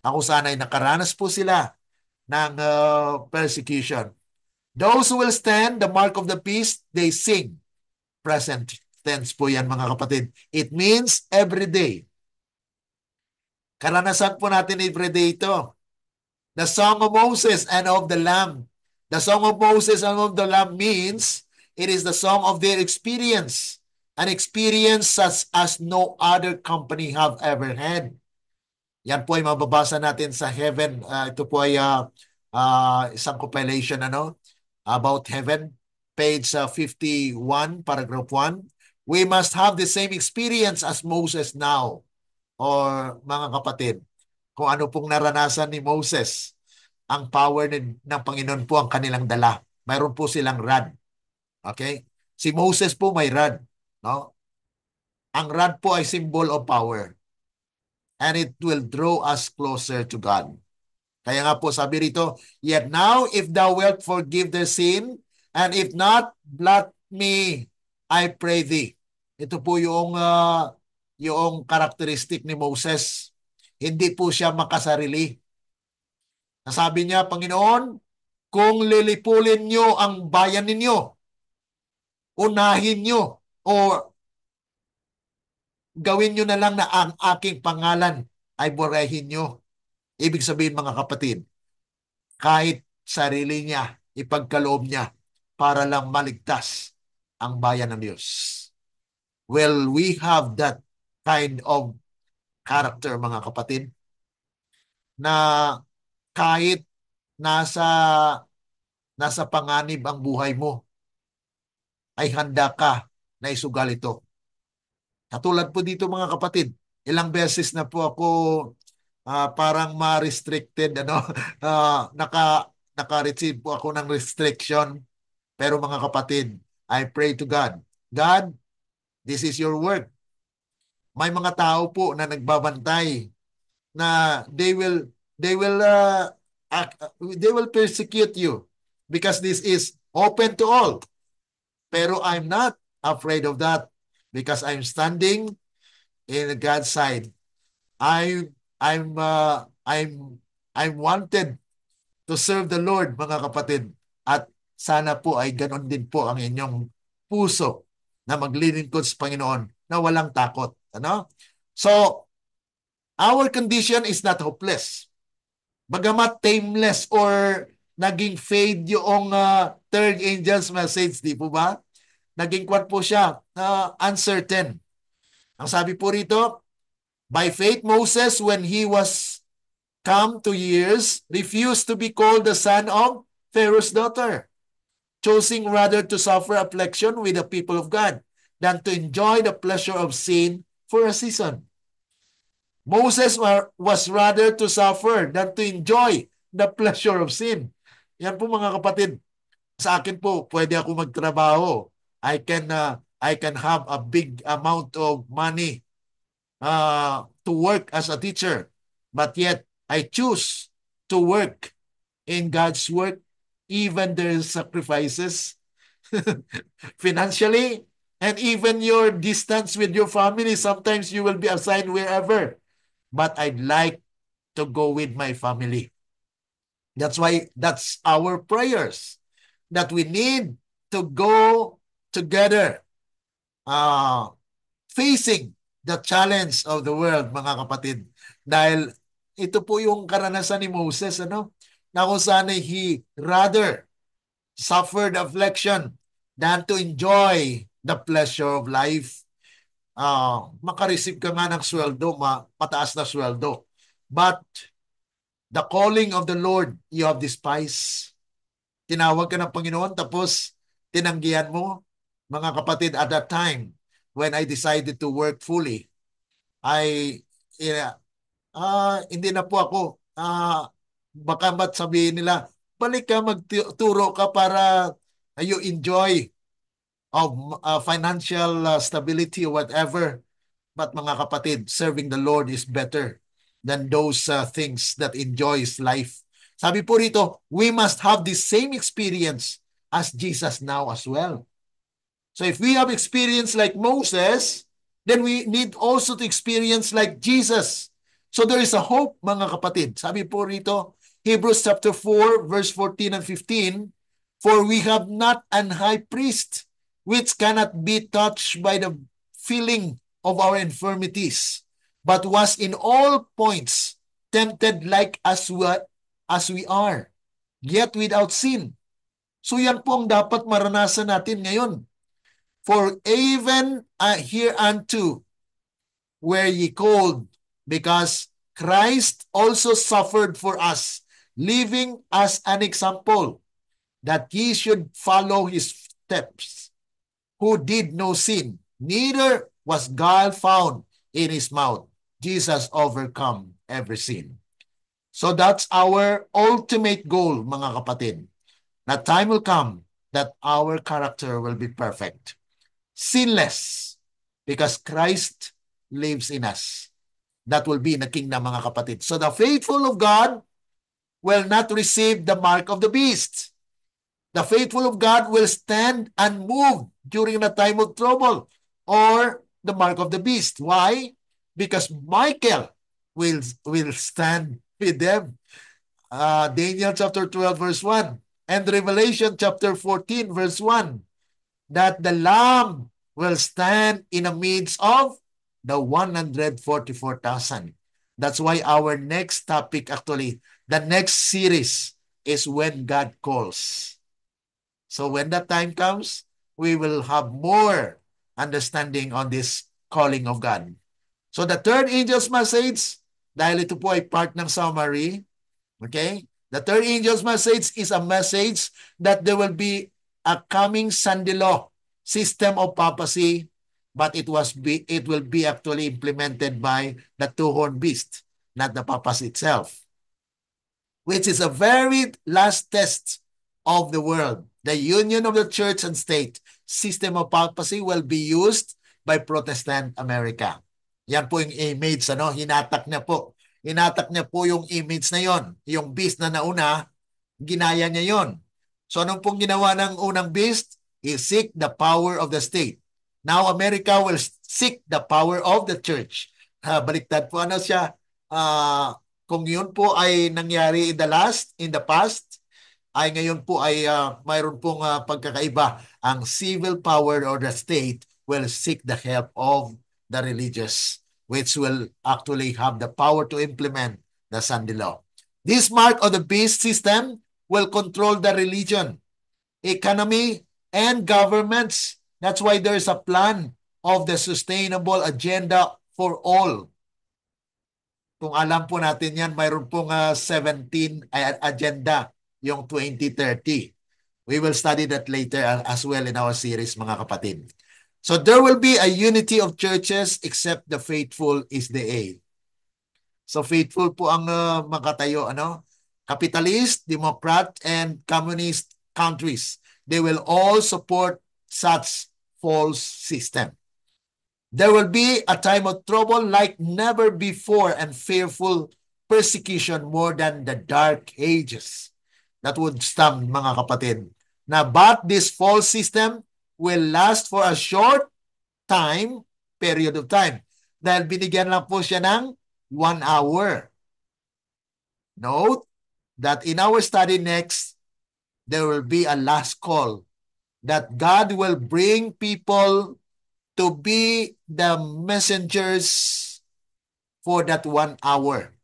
Ako sana ay nakaranas po sila ng persecution. Those who will stand the mark of the beast, they sing. Present tense po yan mga kapatid. It means every day. Karanasan po natin every day ito. The song of Moses and of the Lamb. The song of Moses and of the Lamb means it is the song of their experience. An experience such as no other company have ever had. Yan po ay mababasa natin sa heaven. Ito po ay isang compilation about heaven. Page 51, paragraph 1. We must have the same experience as Moses now. Or mga kapatid, kung ano pong naranasan ni Moses, ang power ng Panginoon po ang kanilang dala. Mayroon po silang rod. Okay? Si Moses po may rod. No? Ang rod po ay symbol of power. And it will draw us closer to God. Kaya nga po sabi rito, yet now if thou wilt forgive their sin, and if not, blot me, I pray thee. Ito po yung karakteristik ni Moses. Hindi po siya makasarili. Nasabi niya, Panginoon, kung lilipulin niyo ang bayan ninyo, unahin niyo, o gawin niyo na lang na ang aking pangalan ay borehin niyo. Ibig sabihin mga kapatid, kahit sarili niya, ipagkaloob niya para lang maligtas ang bayan ng Diyos. Will we have that kind of character mga kapatid? Na kahit nasa panganib ang buhay mo, ay handa ka na isugal ito. Katulad po dito mga kapatid, Ilang beses na po ako parang ma-restricted, naka-receive po ako ng restriction. Pero mga kapatid, I pray to God, God, this is your work. May mga tao po na nagbabantay na they will persecute you because this is open to all. Pero I'm not afraid of that because I'm standing in God's side. I I'm uh, I'm I'm wanted to serve the Lord, mga kapatid. At sana po ay ganon din po ang inyong puso na maglilingkod sa Panginoon na walang takot. Ano? So, our condition is not hopeless. Bagamat tameless or naging fade yung third angel's message, di po ba? Naging kwan po siya, uncertain. Ang sabi po rito, by faith Moses, when he was come to years, refused to be called the son of Pharaoh's daughter, choosing rather to suffer affliction with the people of God than to enjoy the pleasure of sin for a season. Moses was rather to suffer than to enjoy the pleasure of sin. Yan po mga kapatid. Sa akin po, pwede ako magtrabaho. I can have a big amount of money to work as a teacher. But yet, I choose to work in God's work, even there's sacrifices financially, and even your distance with your family. Sometimes you will be assigned wherever. But I'd like to go with my family. That's why that's our prayers, that we need to go together, facing the challenge of the world, mga kapatid. Dahil ito po yung karanasan ni Moses, na kung saan he rather suffered affliction than to enjoy the pleasure of life. Makareceive ka nga ng sweldo, mataas na sweldo. But the calling of the Lord, you have despised. Tinawag ka ng Panginoon, tapos tinanggihan mo. Mga kapatid, at that time, when I decided to work fully, hindi na po ako, baka ba't sabihin nila, balik ka, magturo ka para you enjoy of financial stability or whatever. But mga kapatid, serving the Lord is better than those things that enjoys life. Sabi po rito, we must have the same experience as Jesus now as well. So if we have experience like Moses, then we need also to experience like Jesus. So there is a hope, mga kapatid. Sabi po rito, Hebrews chapter 4, verse 14 and 15, for we have not an high priest which cannot be touched by the feeling of our infirmities, but was in all points tempted like as we are, yet without sin. So yan po ang dapat maranasan natin ngayon. For even hereunto were ye called, because Christ also suffered for us, living as an example, that ye should follow his steps, who did no sin, neither was guile found in his mouth. Jesus overcome every sin. So that's our ultimate goal, mga kapatid. That time will come that our character will be perfect, sinless, because Christ lives in us. That will be in the kingdom, mga kapatid. So the faithful of God will not receive the mark of the beast. The faithful of God will stand unmoved during the time of trouble or the mark of the beast. Why? Because Michael will stand with them. Daniel chapter 12 verse 1 and Revelation chapter 14 verse 1, that the Lamb will stand in the midst of the 144,000. That's why our next topic, actually, the next series is when God calls. So when that time comes, we will have more understanding on this calling of God. So the third angel's message, dahil ito po ay part ng summary, okay? The third angel's message is a message that there will be a coming Sunday law, system of papacy, but it will be actually implemented by the two-horned beast, not the papacy itself, which is a very last test of the world. The union of the church and state system of papacy will be used by Protestant America. Yan po yung image, hinatak niya po. Hinatak niya po yung image na yon. Yung beast na nauna, ginaya niya yon. So anong pong ginawa ng unang beast? He seek the power of the state. Now America will seek the power of the church. Baliktad po siya. Kung yun po ay nangyari in the past, ay ngayon po ay mayroon pong pagkakaiba. Ang civil power or the state will seek the help of the religious, which will actually have the power to implement the Sunday law. This mark of the beast system will control the religion, economy, and governments. That's why there's a plan of the sustainable agenda for all. Kung alam po natin yan, mayroon pong 17 agenda yung 2030. We will study that later as well in our series, mga kapatid. So there will be a unity of churches except the faithful is the aim. So faithful po ang makatayo, capitalist, democrat, and communist countries. They will all support such false system. There will be a time of trouble like never before and fearful persecution more than the dark ages. That would stand, mga kapatid. Now, but this false system will last for a short period of time. Dahil binigyan lang po siya ng 1 hour. Note that in our study next, there will be a last call that God will bring people to be the messengers for that 1 hour.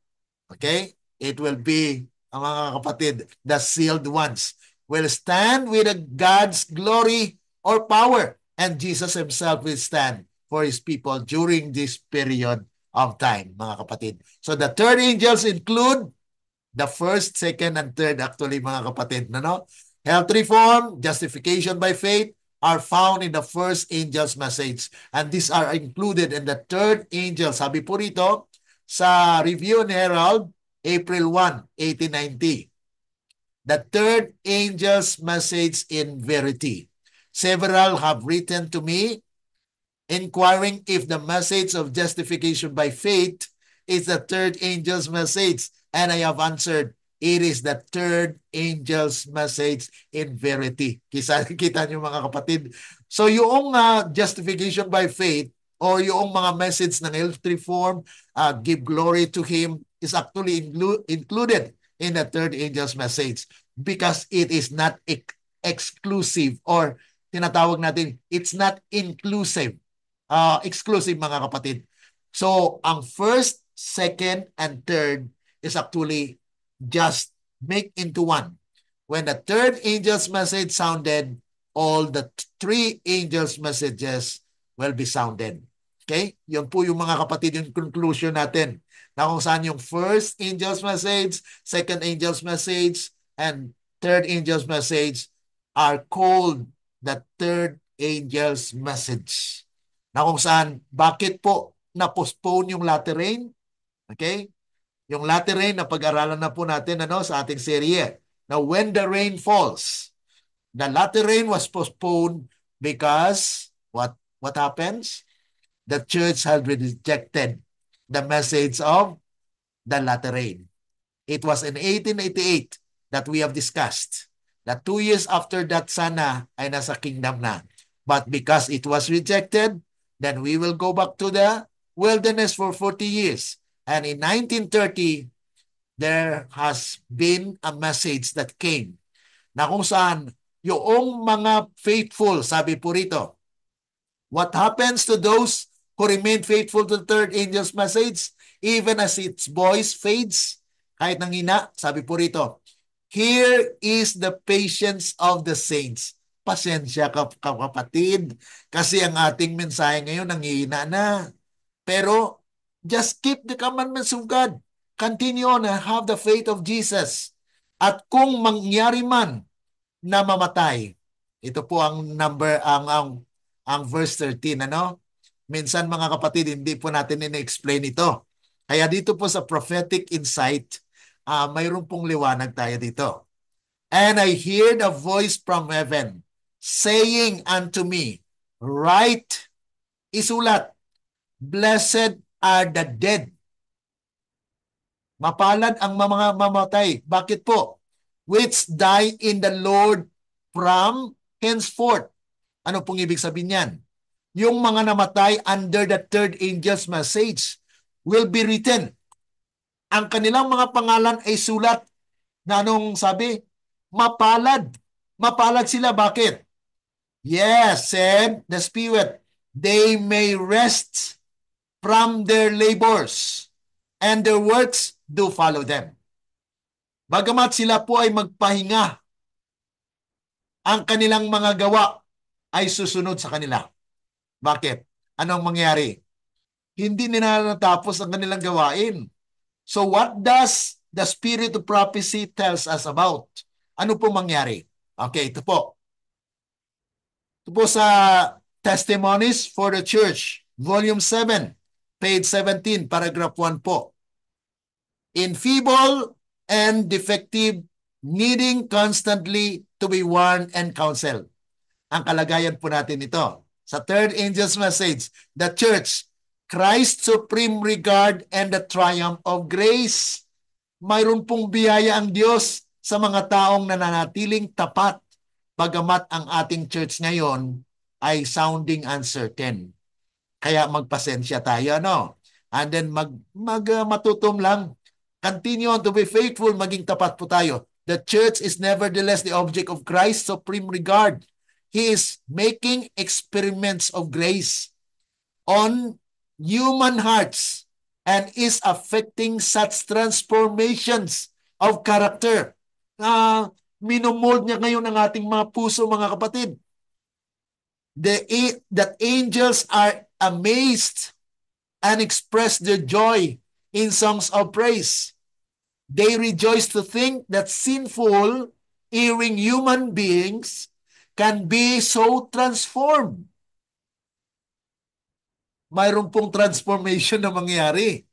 Okay? It will be, mga kapatid, the sealed ones will stand with God's glory or power, and Jesus himself will stand for his people during this period of time, mga kapatid. So the third angels include the first, second, and third actually, mga kapatid. Health reform, justification by faith, are found in the first angel's message. And these are included in the third angel. Sabi po rito, sa Review and Herald, April 1, 1890. The third angel's message in verity. Several have written to me inquiring if the message of justification by faith is the third angel's message. And I have answered, it is the third angel's message in verity. Kita niyo, mga kapatid. So yung justification by faith or yung mga message ng health reform, give glory to Him, is actually included in the third angel's message because it is not exclusive or tinatawag natin, it's not inclusive. Exclusive, mga kapatid. So ang first, second, and third is actually just make into one. When the third angel's message sounded, all the three angels' messages will be sounded. Okay? Yun po yung, mga kapatid, yung conclusion natin. Na kung saan yung first angel's message, second angel's message, and third angel's message are called the third angel's message. Na kung saan, bakit po na-postpone yung latter rain? Okay? Yung latter rain na pag-aralan na po natin sa ating serye. Now, when the rain falls, the latter rain was postponed because what happens? The church had rejected the message of the latter rain. It was in 1888 that we have discussed that 2 years after that sana ay nasa kingdom na. But because it was rejected, then we will go back to the wilderness for 40 years. And in 1930, there has been a message that came na kung saan yung mga faithful, sabi po rito, what happens to those who remain faithful to the third angel's message, even as its voice fades, kahit nangina, sabi po rito, here is the patience of the saints. Pasensya ka, kapatid, kasi ang ating mensahe ngayon nangihina na. Pero just keep the commandments of God. Continue on and have the faith of Jesus. At kung mangyari man na mamatay, ito po ang verse 13, Minsan mga kapatid, hindi po natin in-explain ito. Kaya dito po sa prophetic insight, mayroon pong liwanag tayo dito. And I heard a voice from heaven saying unto me, write, isulat, blessed are the dead. Mapalad ang mga mamatay. Bakit po? Which die in the Lord from henceforth. Ano pong ibig sabihin yan? Yung mga namatay under the third angel's message will be written. Ang kanilang mga pangalan ay sulat na anong sabi? Mapalad. Mapalad sila. Bakit? Yes, said the Spirit, they may rest from their labors and their works do follow them. Bagamat sila po ay magpahinga, ang kanilang mga gawa ay susunod sa kanila. Bakit? Anong mangyari? Hindi nila natapos ang kanilang gawain. So what does the spirit of prophecy tells us about? Ano po mangyari? Okay, ito po. Ito po sa Testimonies for the Church, Volume 7, page 17, paragraph 1 po. In feeble and defective, needing constantly to be warned and counseled. Ang kalagayan po natin ito. Sa third angel's message, the church, Christ's supreme regard and the triumph of grace. Mayroon pong biyaya ang Diyos sa mga taong nananatiling tapat, bagamat ang ating church ngayon ay sounding uncertain. Kaya magpasensya tayo, no? And then matutom lang. Continue on to be faithful, maging tapat po tayo. The church is nevertheless the object of Christ's supreme regard. He is making experiments of grace on human hearts and is affecting such transformations of character. Minomold niya ngayon ang ating mga puso, mga kapatid. That angels are amazed and express their joy in songs of praise. They rejoice to think that sinful, erring human beings can be so transformed. Mayroon pong transformation na mangyari.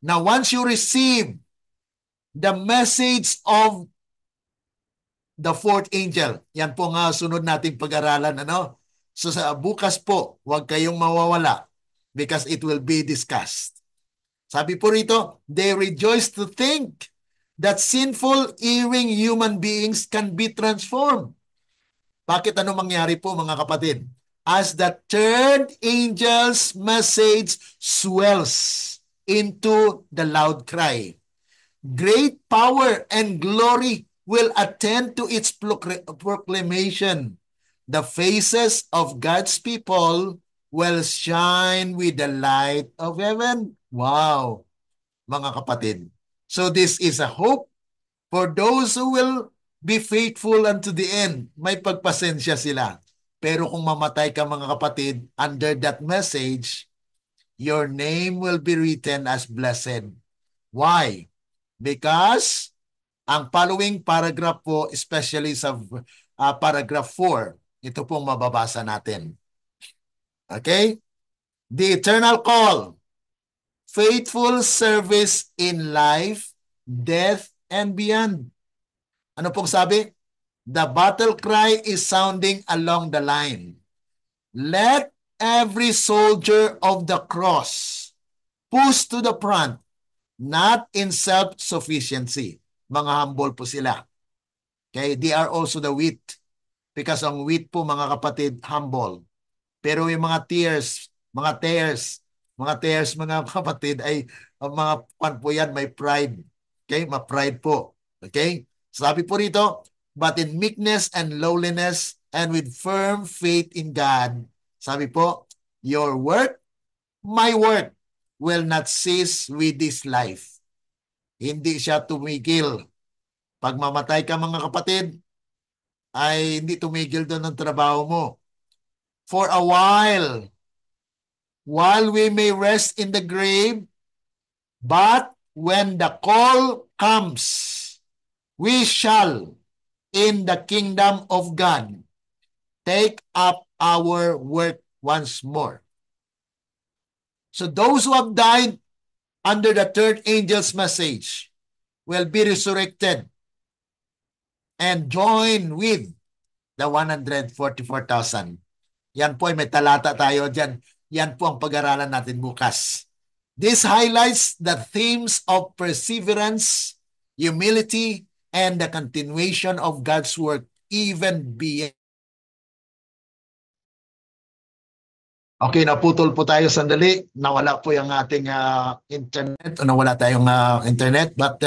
Now, once you receive the message of the fourth angel, yan po nga sunod nating pag-aralan, ano? So sa bukas po, huwag kayong mawawala because it will be discussed. Sabi po rito, they rejoice to think that sinful, erring human beings can be transformed. Bakit ano mangyari po mga kapatid? As the third angel's message swells into the loud cry, great power and glory will attend to its proclamation. The faces of God's people will shine with the light of heaven. Wow, mga kapatid. So this is a hope for those who will be faithful unto the end. May pagpasensya sila. Pero kung mamatay ka mga kapatid, under that message, your name will be written as blessed. Why? Because ang following paragraph po, especially sa paragraph 4, ito pong mababasa natin. Okay? The eternal call. Faithful service in life, death, and beyond. Ano pong sabi? The battle cry is sounding along the line. Let every soldier of the cross push to the front, not in self-sufficiency. Mga humble po sila. Okay? They are also the wheat. Because ang wheat po, mga kapatid, humble. Pero yung mga tears, mga kapatid, ay mga pan po yan, may pride. Okay? Ma-pride po. Okay? Sabi po rito, but in meekness and lowliness and with firm faith in God, sabi po, your work, my work, will not cease with this life. Hindi siya tumigil. Pag mamatay ka mga kapatid, ay hindi tumigil doon ng trabaho mo. For a while we may rest in the grave, but when the call comes, we shall, in the kingdom of God, take up our work once more. So those who have died under the third angel's message will be resurrected and join with the 144,000. Yan po ay may talata tayo dyan. Yan po ang pag-aralan natin bukas. This highlights the themes of perseverance, humility, and the continuation of God's work even beyond. Okay, naputol po tayo sandali. Nawala po yung ating internet. Nawala tayong internet. But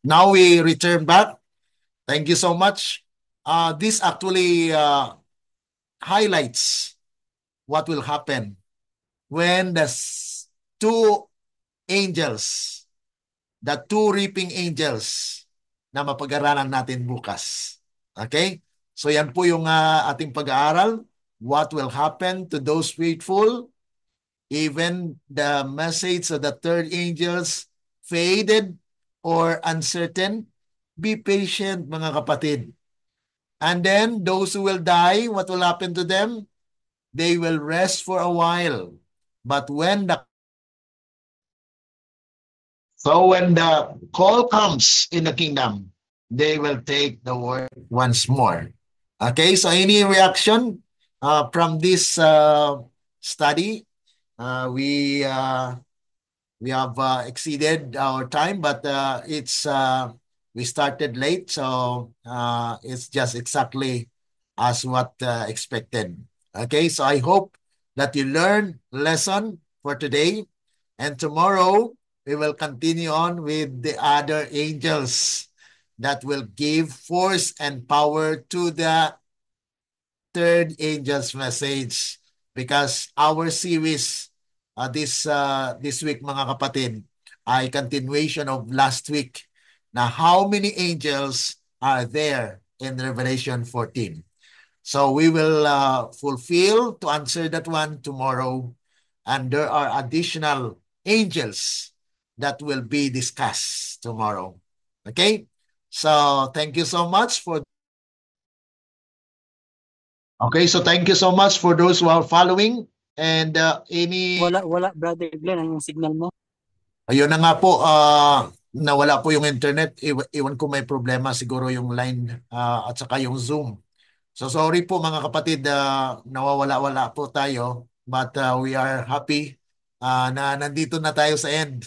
now we return back. Thank you so much. This actually highlights what will happen when the two angels, the two reaping angels na mapag-aralan natin bukas. Okay? So yan po yung ating pag-aaral. What will happen to those faithful? Even the message of the third angels faded or uncertain. Be patient, mga kapatid. And then those who will die, what will happen to them? They will rest for a while. But when the call comes in the kingdom, they will take the word once more. Okay, so any reaction from this study? We have exceeded our time, but we started late, so it's just exactly as what expected. Okay, so I hope that you learned lesson for today, and tomorrow we will continue on with the other angels that will give force and power to the third angel's message, because our series this week, mga kapatid, ay continuation of last week na how many angels are there in Revelation 14. So we will fulfill to answer that one tomorrow, and there are additional angels that will be discussed tomorrow. Okay? So thank you so much for Okay, so thank you so much for those who are following, and any Wala, Brother Glenn, ang signal mo. ayun na nga po, nawala po yung internet. Iwan ko may problema siguro yung line at saka yung Zoom. So sorry po mga kapatid, nawawala-wala po tayo, but we are happy na nandito na tayo sa end.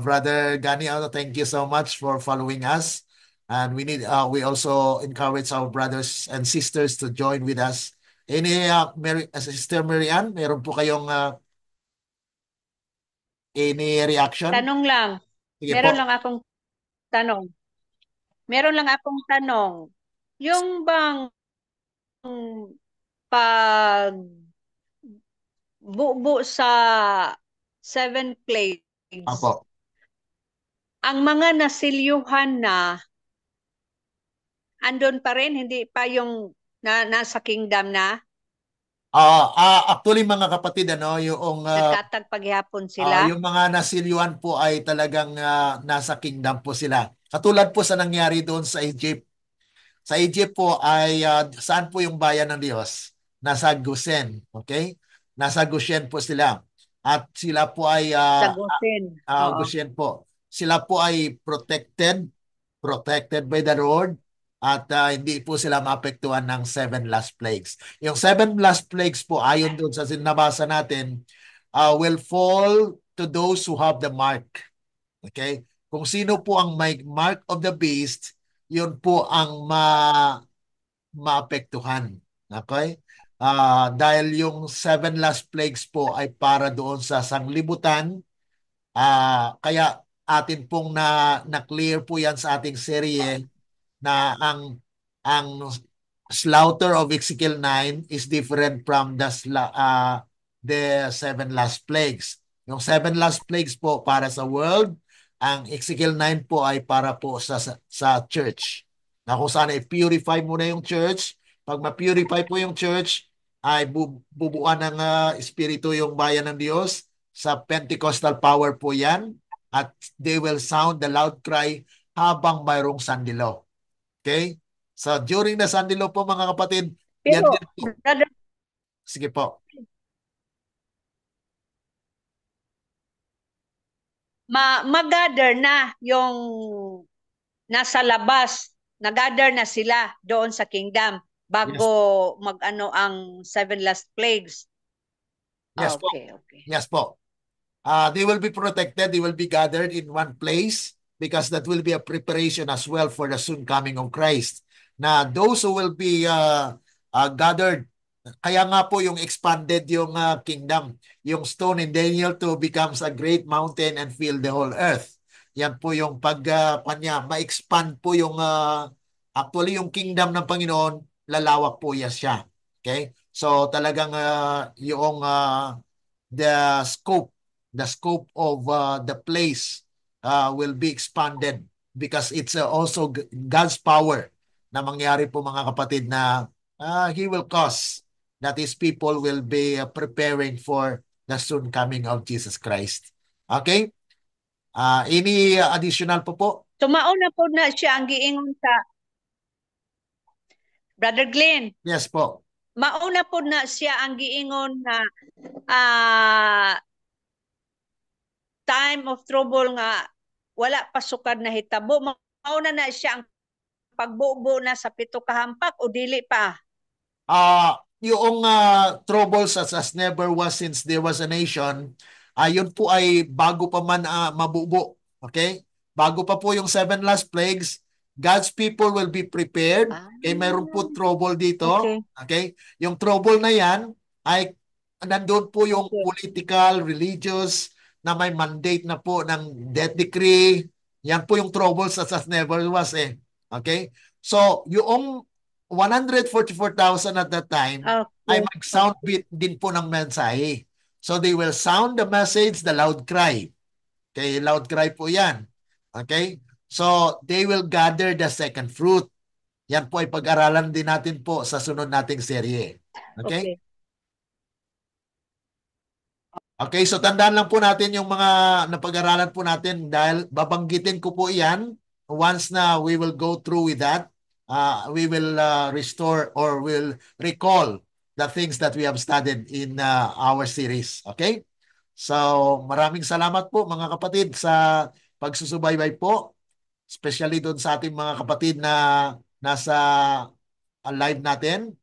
Brother Gani, thank you so much for following us. And we also encourage our brothers and sisters to join with us. Any Sister Marianne, meron po kayong any reaction? Tanong lang. Sige Meron po. lang akong tanong. Meron lang akong tanong. Yung bang pag buo sa 7 plagues, Apo. ang mga nasilyuhan na andun pa rin, hindi pa yung nasa kingdom na? Actually mga kapatid, yung Nagkatag paghihapon sila? yung mga nasilyuan po ay talagang nasa kingdom po sila. Katulad po sa nangyari doon sa Egypt. Sa Egypt po ay saan po yung bayan ng Diyos? Nasa Goshen, okay? Nasa Goshen po sila. At sila po ay Sa Gosen. Oo. Goshen po. Sila po ay protected by the Lord, at hindi po sila maapektuhan ng 7 last plagues. Yung 7 last plagues po, ayon doon sa sinabasa natin, will fall to those who have the mark. Okay? Kung sino po ang may mark of the beast, yun po ang maapektuhan. Okay? Dahil yung 7 last plagues po ay para doon sa sanglibutan, kaya atin pong na-clear po yan sa ating serye na ang slaughter of Ezekiel 9 is different from the 7 last plagues. Yung 7 last plagues po para sa world, ang Ezekiel 9 po ay para po sa church. Na kung saan i-purify muna yung church. Pag ma-purify po yung church, ay bubuan ng espiritu yung bayan ng Diyos. Sa Pentecostal power po yan. At they will sound the loud cry habang mayroong sandilo. Okay? So during the sandilo po mga kapatid, yan Pero, din po. Brother, Sige po. mag-gather na yung nasa labas, nag-gather na sila doon sa kingdom bago mag-ano ang 7 last plagues. Yes po. Okay. Yes po. They will be protected. They will be gathered in one place because that will be a preparation as well for the soon coming of Christ. Na those who will be gathered, kaya nga po yung expanded yung kingdom. Yung stone in Daniel 2 becomes a great mountain and fill the whole earth. Yan po yung ma-expand po yung actually yung kingdom ng Panginoon, lalawak po siya. Okay? So talagang yung the scope of the place will be expanded because it's also God's power na mangyari po mga kapatid na He will cause that His people will be preparing for the soon coming of Jesus Christ. Okay? Any additional po? So mauna po na siya ang giingon sa Brother Glenn. Yes po. Mauna po na siya ang giingon na time of trouble nga wala pa sukad na hitabo. Mauna na siya ang pagbubo na sa 7 ka hampak o dili pa? Yung trouble as never was since there was a nation, yun po ay bago pa man mabubo. Okay? Bago pa po yung 7 last plagues, God's people will be prepared. Okay, mayroon po trouble dito. Okay? Yung trouble na yan ay nandun po yung political, religious, na may mandate na po ng death decree. Yan po yung troubles as never was eh. Okay? So, yung 144,000 at that time ay mag-sound bit din po ng mensahe. So, they will sound the message, the loud cry. Okay? Loud cry po yan. Okay? So, they will gather the second fruit. Yan po ay pag-aralan din natin po sa sunod nating serye. Okay? Okay, so tandaan lang po natin yung mga napag-aralan po natin dahil babanggitin ko po yan once na we will go through with that. We will restore or will recall the things that we have studied in our series. Okay? So maraming salamat po mga kapatid sa pagsusubaybay po. Especially doon sa ating mga kapatid na nasa live natin.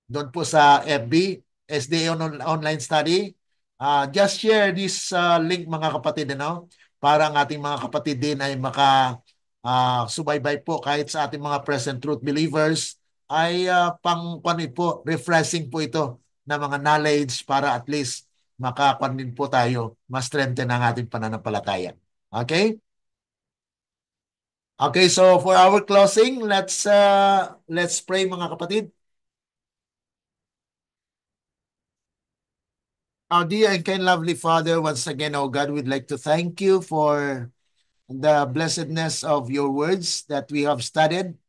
Doon po sa FB, SDA Online Study. Just share this link mga kapatid, para ang ating mga kapatid din ay subaybay po kahit sa ating mga present truth believers ay refreshing po ito na mga knowledge para at least makakuan din po tayo, ma-strengthen ang ating pananampalataya. Okay? Okay, so for our closing, let's pray mga kapatid. Our dear and kind lovely Father, once again, oh God, we'd like to thank you for the blessedness of your words that we have studied.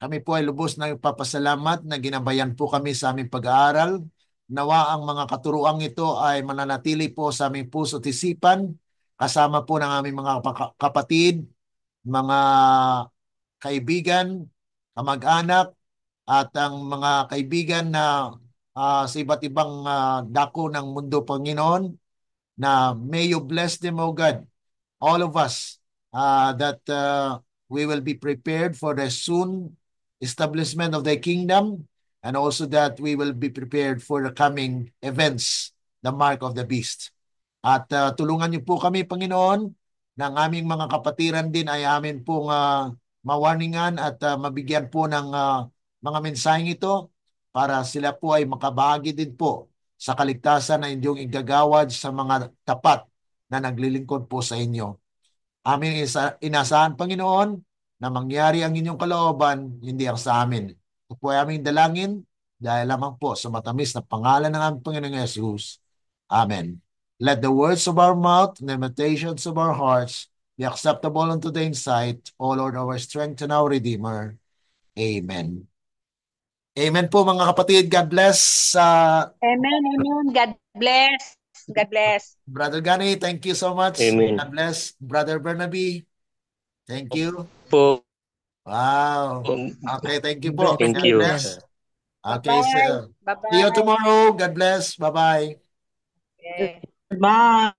Kami po ay lubos na ipapasalamat na ginabayan po kami sa aming pag-aaral. Nawa ang mga katuruang ito ay mananatili po sa aming puso at isipan, kasama po ng aming mga kapatid, mga kaibigan, kamag-anak, at ang mga kaibigan na sa iba't ibang dako ng mundo, Panginoon, na may you bless them, O God, all of us, that we will be prepared for the soon establishment of thy kingdom, and also that we will be prepared for the coming events, the mark of the beast. At tulungan niyo po kami, Panginoon, ng aming mga kapatiran din ay amin pong mawarningan at mabigyan po ng mga mensaheng ito para sila po ay makabahagi din po sa kaligtasan na inyong igagawad sa mga tapat na naglilingkod po sa inyo. Amin inasahan, Panginoon, na mangyari ang inyong kalooban, hindi ang sa amin. Ito po ay aming dalangin dahil lamang po sa matamis na pangalan ng aming Panginoong Jesus. Amen. Let the words of our mouth and the meditations of our hearts be acceptable unto the sight, O Lord, our strength and our Redeemer. Amen. Amen po mga kapatid. God bless. Amen. God bless. God bless. Brother Gani, thank you so much. Amen. God bless. Brother Bernabe, thank you. Po. Wow. Okay, thank you po. Thank God you. bless. Okay, sir. Bye-bye. See you tomorrow. God bless. Bye-bye. Okay. Bye.